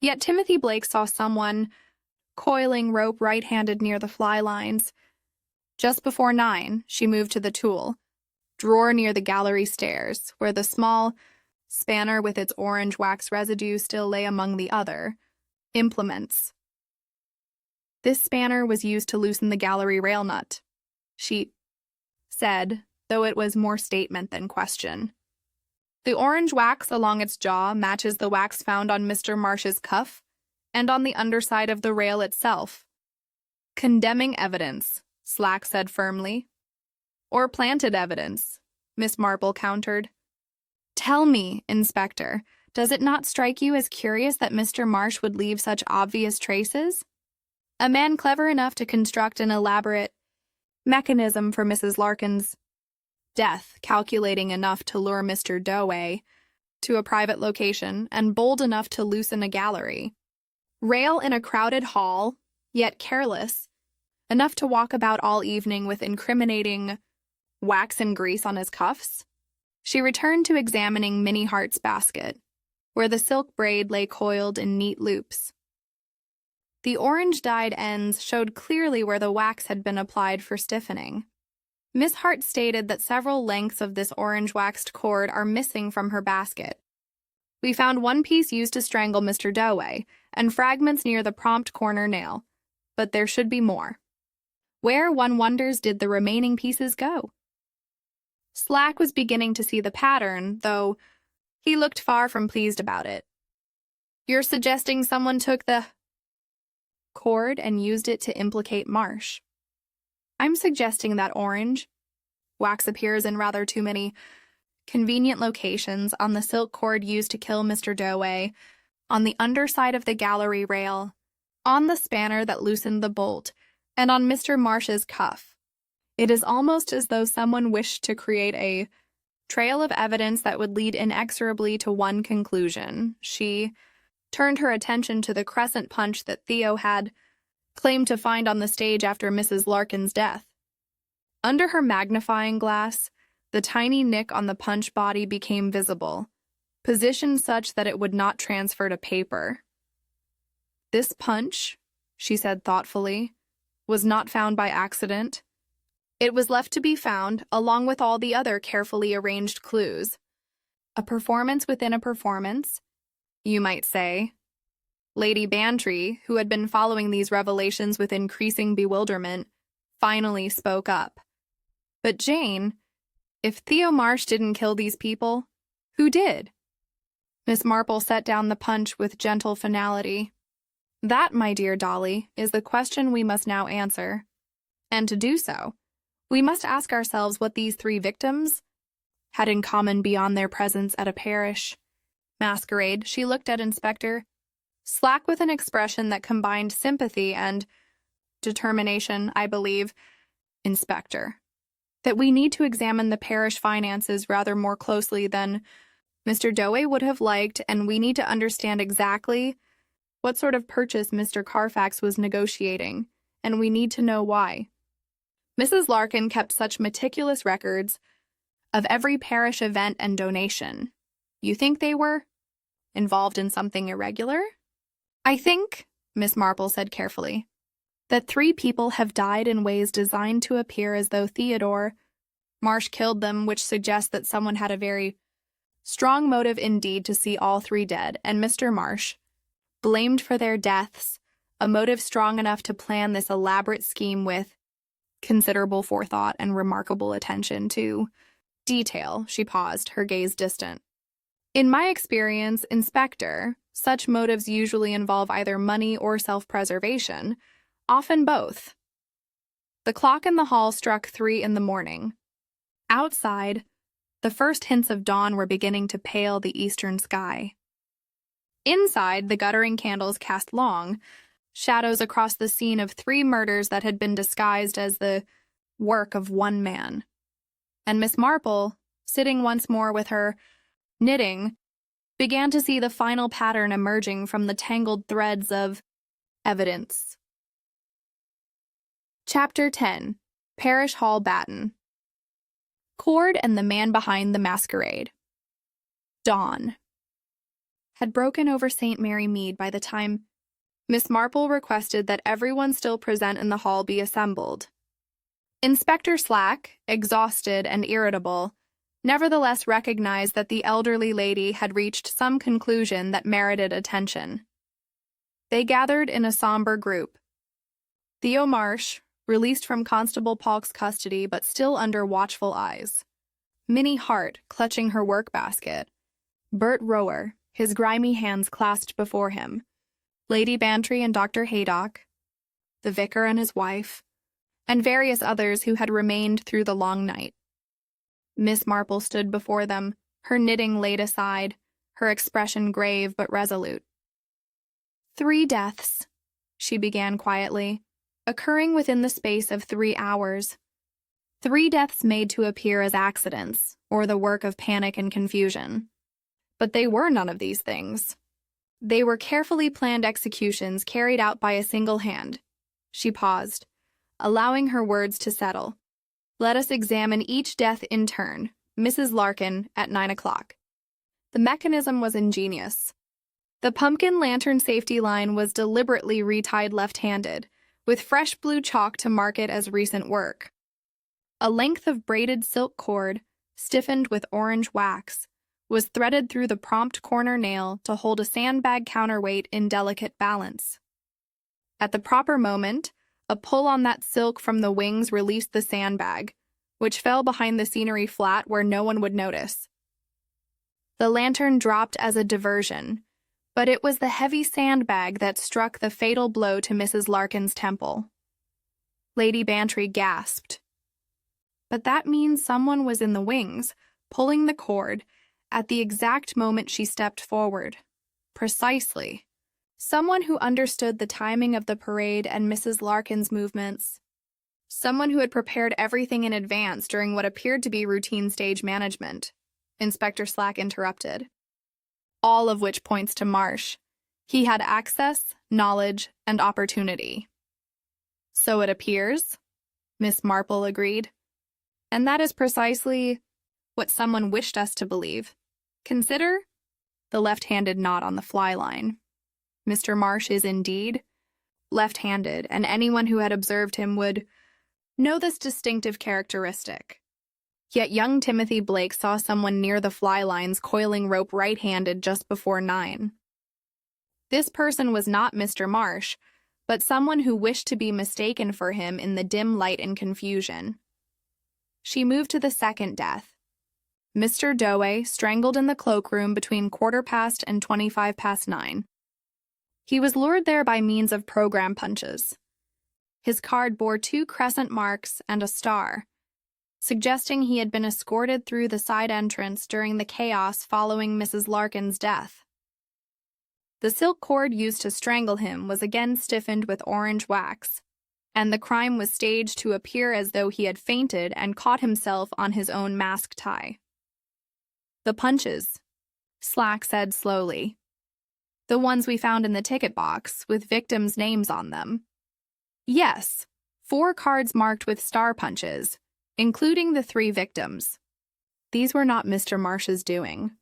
Yet Timothy Blake saw someone coiling rope right-handed near the fly lines. Just before 9, she moved to the tool, drawer near the gallery stairs, where the small spanner with its orange wax residue still lay among the other implements. This spanner was used to loosen the gallery rail nut, she said, though it was more statement than question. The orange wax along its jaw matches the wax found on Mr. Marsh's cuff and on the underside of the rail itself. Condemning evidence, Slack said firmly. Or planted evidence, Miss Marple countered. Tell me, Inspector, does it not strike you as curious that Mr. Marsh would leave such obvious traces? A man clever enough to construct an elaborate mechanism for Mrs. Larkin's death, calculating enough to lure Mr. Dewey to a private location, and bold enough to loosen a gallery. Rail in a crowded hall, yet careless, enough to walk about all evening with incriminating wax and grease on his cuffs. She returned to examining Minnie Hart's basket, where the silk braid lay coiled in neat loops. The orange-dyed ends showed clearly where the wax had been applied for stiffening. Miss Hart stated that several lengths of this orange-waxed cord are missing from her basket. We found one piece used to strangle Mr. Dewey, and fragments near the prompt corner nail, but there should be more. Where, one wonders, did the remaining pieces go? Slack was beginning to see the pattern, though He looked far from pleased about it. "You're suggesting someone took the cord and used it to implicate Marsh?" "I'm suggesting that orange wax appears in rather too many convenient locations: on the silk cord used to kill Mr. Doway, on the underside of the gallery rail, on the spanner that loosened the bolt, and on Mr. Marsh's cuff. It is almost as though someone wished to create a trail of evidence that would lead inexorably to one conclusion." She turned her attention to the crescent punch that Theo had claimed to find on the stage after Mrs. Larkin's death. Under her magnifying glass, the tiny nick on the punch body became visible, positioned such that it would not transfer to paper. "This punch," she said thoughtfully, "was not found by accident. It was left to be found, along with all the other carefully arranged clues. A performance within a performance, you might say." Lady Bantry, who had been following these revelations with increasing bewilderment, finally spoke up. "But Jane, if Theo Marsh didn't kill these people, who did?" Miss Marple set down the punch with gentle finality. "That, my dear Dolly, is the question we must now answer. And to do so, we must ask ourselves what these three victims had in common beyond their presence at a parish masquerade." She looked at Inspector Slack with an expression that combined sympathy and determination. "I believe, Inspector, that we need to examine the parish finances rather more closely than Mr. Doway would have liked, and we need to understand exactly what sort of purchase Mr. Carfax was negotiating, and we need to know why. Mrs. Larkin kept such meticulous records of every parish event and donation. You think they were involved in something irregular?" "I think," Miss Marple said carefully, "that 3 people have died in ways designed to appear as though Theodore Marsh killed them, which suggests that someone had a very strong motive indeed to see all 3 dead, and Mr. Marsh blamed for their deaths, a motive strong enough to plan this elaborate scheme with considerable forethought and remarkable attention to detail." She paused, her gaze distant. "In my experience, Inspector, such motives usually involve either money or self-preservation, often both." The clock in the hall struck 3 in the morning. Outside, the first hints of dawn were beginning to pale the eastern sky. Inside, the guttering candles cast long shadows across the scene of 3 murders that had been disguised as the work of one man. And Miss Marple, sitting once more with her knitting, began to see the final pattern emerging from the tangled threads of evidence. Chapter 10. Parish Hall Batten. Cord and the man behind the masquerade. Dawn had broken over St. Mary Mead by the time Miss Marple requested that everyone still present in the hall be assembled. Inspector Slack, exhausted and irritable, nevertheless recognized that the elderly lady had reached some conclusion that merited attention. They gathered in a somber group. Theo Marsh, released from Constable Polk's custody but still under watchful eyes. Minnie Hart, clutching her work basket. Bert Rower, his grimy hands clasped before him. Lady Bantry and Dr. Haydock, the vicar and his wife, and various others who had remained through the long night. Miss Marple stood before them, her knitting laid aside, her expression grave but resolute. 3 deaths, she began quietly, occurring within the space of 3 hours. 3 deaths made to appear as accidents, or the work of panic and confusion. But they were none of these things. They were carefully planned executions carried out by a single hand. She paused, allowing her words to settle. Let us examine each death in turn. Mrs. Larkin, at 9 o'clock. The mechanism was ingenious. The pumpkin lantern safety line was deliberately retied left-handed, with fresh blue chalk to mark it as recent work. A length of braided silk cord, stiffened with orange wax, was threaded through the prompt corner nail to hold a sandbag counterweight in delicate balance. At the proper moment, a pull on that silk from the wings released the sandbag, which fell behind the scenery flat where no one would notice. The lantern dropped as a diversion, but it was the heavy sandbag that struck the fatal blow to Mrs. Larkin's temple. Lady Bantry gasped. But that means someone was in the wings, pulling the cord, at the exact moment she stepped forward. Precisely. Someone who understood the timing of the parade and Mrs. Larkin's movements. Someone who had prepared everything in advance during what appeared to be routine stage management. Inspector Slack interrupted. All of which points to Marsh. He had access, knowledge, and opportunity. So it appears, Miss Marple agreed. And that is precisely what someone wished us to believe. Consider the left-handed knot on the fly line. Mr. Marsh is indeed left-handed, and anyone who had observed him would know this distinctive characteristic. Yet young Timothy Blake saw someone near the fly lines coiling rope right-handed just before 9. This person was not Mr. Marsh, but someone who wished to be mistaken for him in the dim light and confusion. She moved to the second death. Mr. Dowey strangled in the cloakroom between 9:15 and 9:25. He was lured there by means of program punches. His card bore 2 crescent marks and a star, suggesting he had been escorted through the side entrance during the chaos following Mrs. Larkin's death. The silk cord used to strangle him was again stiffened with orange wax, and the crime was staged to appear as though he had fainted and caught himself on his own mask tie. The punches, Slack said slowly. The ones we found in the ticket box, with victims' names on them. Yes, 4 cards marked with star punches, including the 3 victims. These were not Mr. Marsh's doing.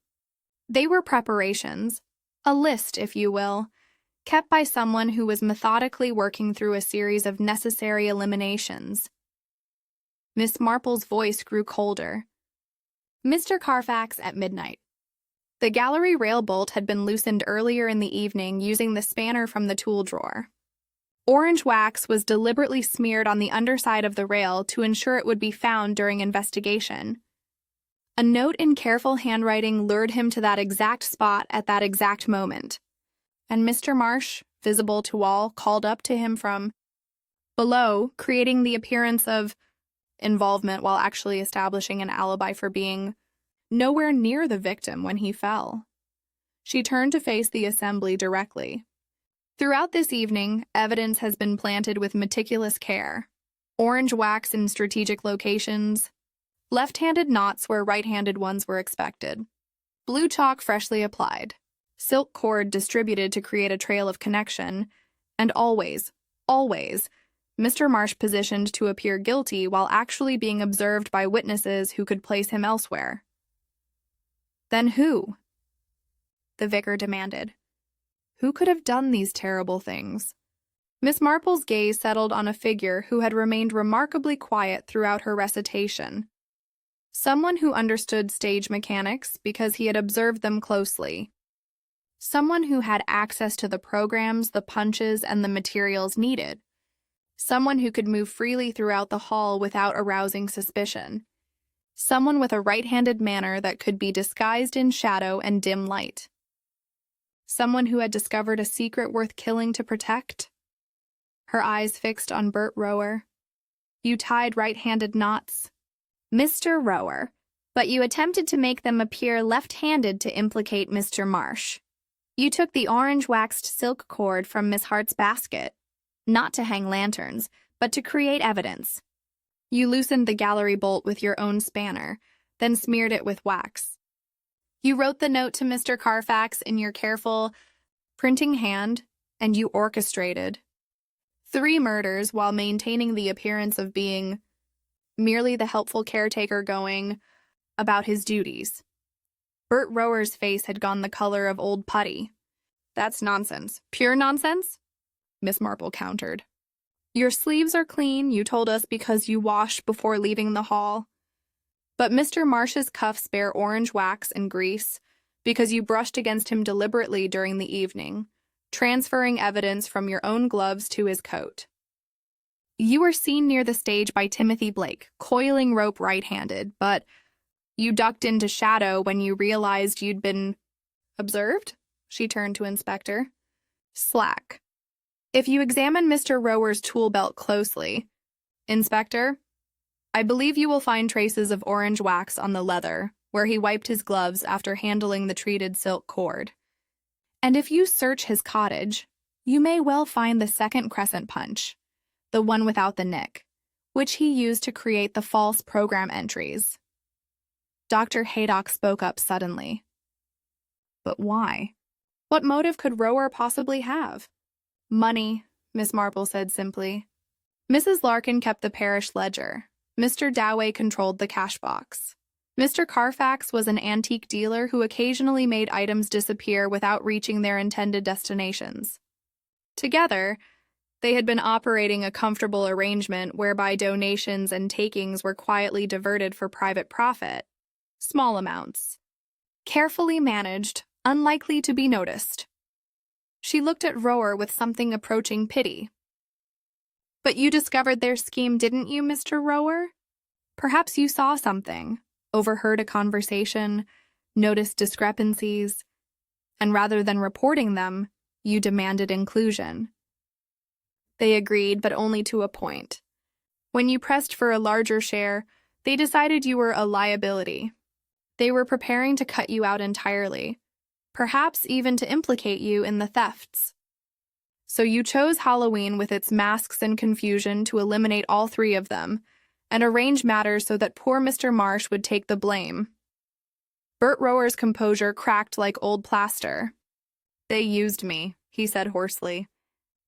They were preparations, a list, if you will, kept by someone who was methodically working through a series of necessary eliminations. Miss Marple's voice grew colder. Mr. Carfax at midnight. The gallery rail bolt had been loosened earlier in the evening using the spanner from the tool drawer. Orange wax was deliberately smeared on the underside of the rail to ensure it would be found during investigation. A note in careful handwriting lured him to that exact spot at that exact moment, and Mr. Marsh, visible to all, called up to him from below, creating the appearance of involvement while actually establishing an alibi for being nowhere near the victim when he fell. She turned to face the assembly directly. Throughout this evening, evidence has been planted with meticulous care. Orange wax in strategic locations, left-handed knots where right-handed ones were expected, blue chalk freshly applied, silk cord distributed to create a trail of connection, and always, Mr. Marsh positioned to appear guilty while actually being observed by witnesses who could place him elsewhere. Then who? The vicar demanded. Who could have done these terrible things? Miss Marple's gaze settled on a figure who had remained remarkably quiet throughout her recitation. Someone who understood stage mechanics because he had observed them closely. Someone who had access to the programs, the punches, and the materials needed. Someone who could move freely throughout the hall without arousing suspicion. Someone with a right-handed manner that could be disguised in shadow and dim light. Someone who had discovered a secret worth killing to protect. Her eyes fixed on Bert Rower. You tied right-handed knots. Mr. Rower, but you attempted to make them appear left-handed to implicate Mr. Marsh. You took the orange waxed silk cord from Miss Hart's basket, not to hang lanterns, but to create evidence. You loosened the gallery bolt with your own spanner, then smeared it with wax. You wrote the note to Mr. Carfax in your careful, printing hand, and you orchestrated 3 murders while maintaining the appearance of being merely the helpful caretaker going about his duties. Bert Rower's face had gone the color of old putty. That's nonsense. Pure nonsense? Miss Marple countered. Your sleeves are clean, you told us, because you washed before leaving the hall. But Mr. Marsh's cuffs bear orange wax and grease because you brushed against him deliberately during the evening, transferring evidence from your own gloves to his coat. You were seen near the stage by Timothy Blake, coiling rope right-handed, but You ducked into shadow when you realized you'd been observed? She turned to Inspector. Slack. If you examine Mr. Rower's tool belt closely, Inspector, I believe you will find traces of orange wax on the leather, where he wiped his gloves after handling the treated silk cord. And if you search his cottage, you may well find the second crescent punch, the one without the nick, which he used to create the false program entries. Dr. Haydock spoke up suddenly. But why? What motive could Rower possibly have? Money, Miss Marple said simply. Mrs. Larkin kept the parish ledger. Mr. Dowey controlled the cash box. Mr. Carfax was an antique dealer who occasionally made items disappear without reaching their intended destinations. Together, they had been operating a comfortable arrangement whereby donations and takings were quietly diverted for private profit. Small amounts. Carefully managed, unlikely to be noticed. She looked at Rower with something approaching pity. But you discovered their scheme, didn't you, Mr. Rower? Perhaps you saw something, overheard a conversation, noticed discrepancies, and rather than reporting them, you demanded inclusion. They agreed, but only to a point. When you pressed for a larger share, they decided you were a liability. They were preparing to cut you out entirely, perhaps even to implicate you in the thefts. So you chose Halloween with its masks and confusion to eliminate all three of them, and arrange matters so that poor Mr. Marsh would take the blame. Bert Rower's composure cracked like old plaster. They used me, he said hoarsely.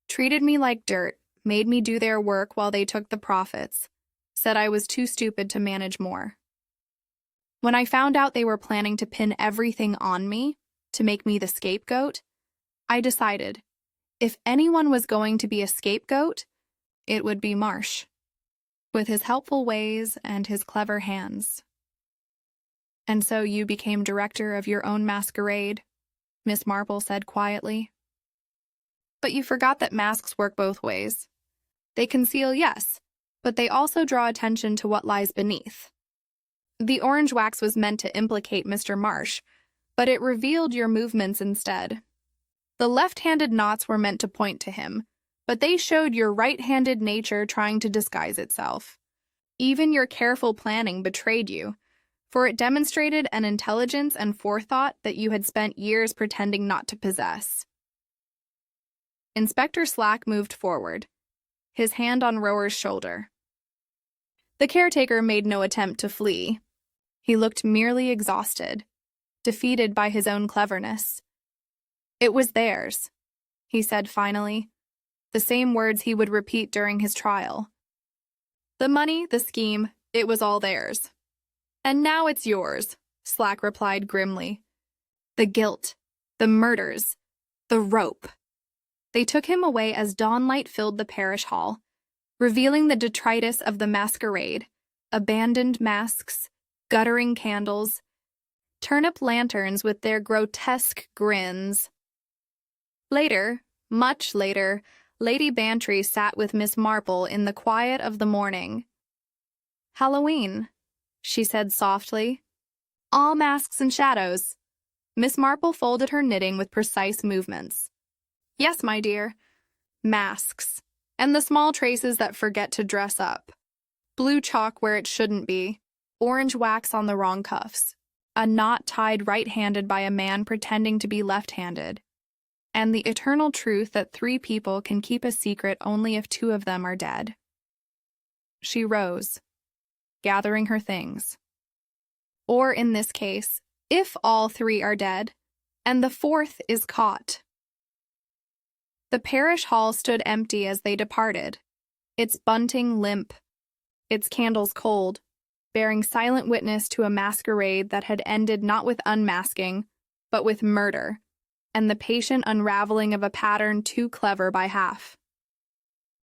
Treated me like dirt, made me do their work while they took the profits, said I was too stupid to manage more. When I found out they were planning to pin everything on me, to make me the scapegoat, I decided, if anyone was going to be a scapegoat, it would be Marsh, with his helpful ways and his clever hands. And so you became director of your own masquerade, Miss Marple said quietly. But you forgot that masks work both ways. They conceal, yes, but they also draw attention to what lies beneath. The orange wax was meant to implicate Mr. Marsh, but it revealed your movements instead. The left-handed knots were meant to point to him, but they showed your right-handed nature trying to disguise itself. Even your careful planning betrayed you, for it demonstrated an intelligence and forethought that you had spent years pretending not to possess. Inspector Slack moved forward, his hand on Rower's shoulder. The caretaker made no attempt to flee. He looked merely exhausted, defeated by his own cleverness. It was theirs, he said finally, the same words he would repeat during his trial. The money, the scheme, it was all theirs. And now it's yours, Slack replied grimly. The guilt, the murders, the rope. They took him away as dawnlight filled the parish hall, revealing the detritus of the masquerade, abandoned masks, guttering candles, turnip lanterns with their grotesque grins. Later, much later, Lady Bantry sat with Miss Marple in the quiet of the morning. Halloween, she said softly. All masks and shadows. Miss Marple folded her knitting with precise movements. Yes, my dear. Masks. And the small traces that forget to dress up. Blue chalk where it shouldn't be. Orange wax on the wrong cuffs. A knot tied right-handed by a man pretending to be left-handed. And the eternal truth that 3 people can keep a secret only if 2 of them are dead. She rose, gathering her things. Or in this case, if all 3 are dead, and the 4th is caught. The parish hall stood empty as they departed, its bunting limp, its candles cold, bearing silent witness to a masquerade that had ended not with unmasking, but with murder, and the patient unraveling of a pattern too clever by half.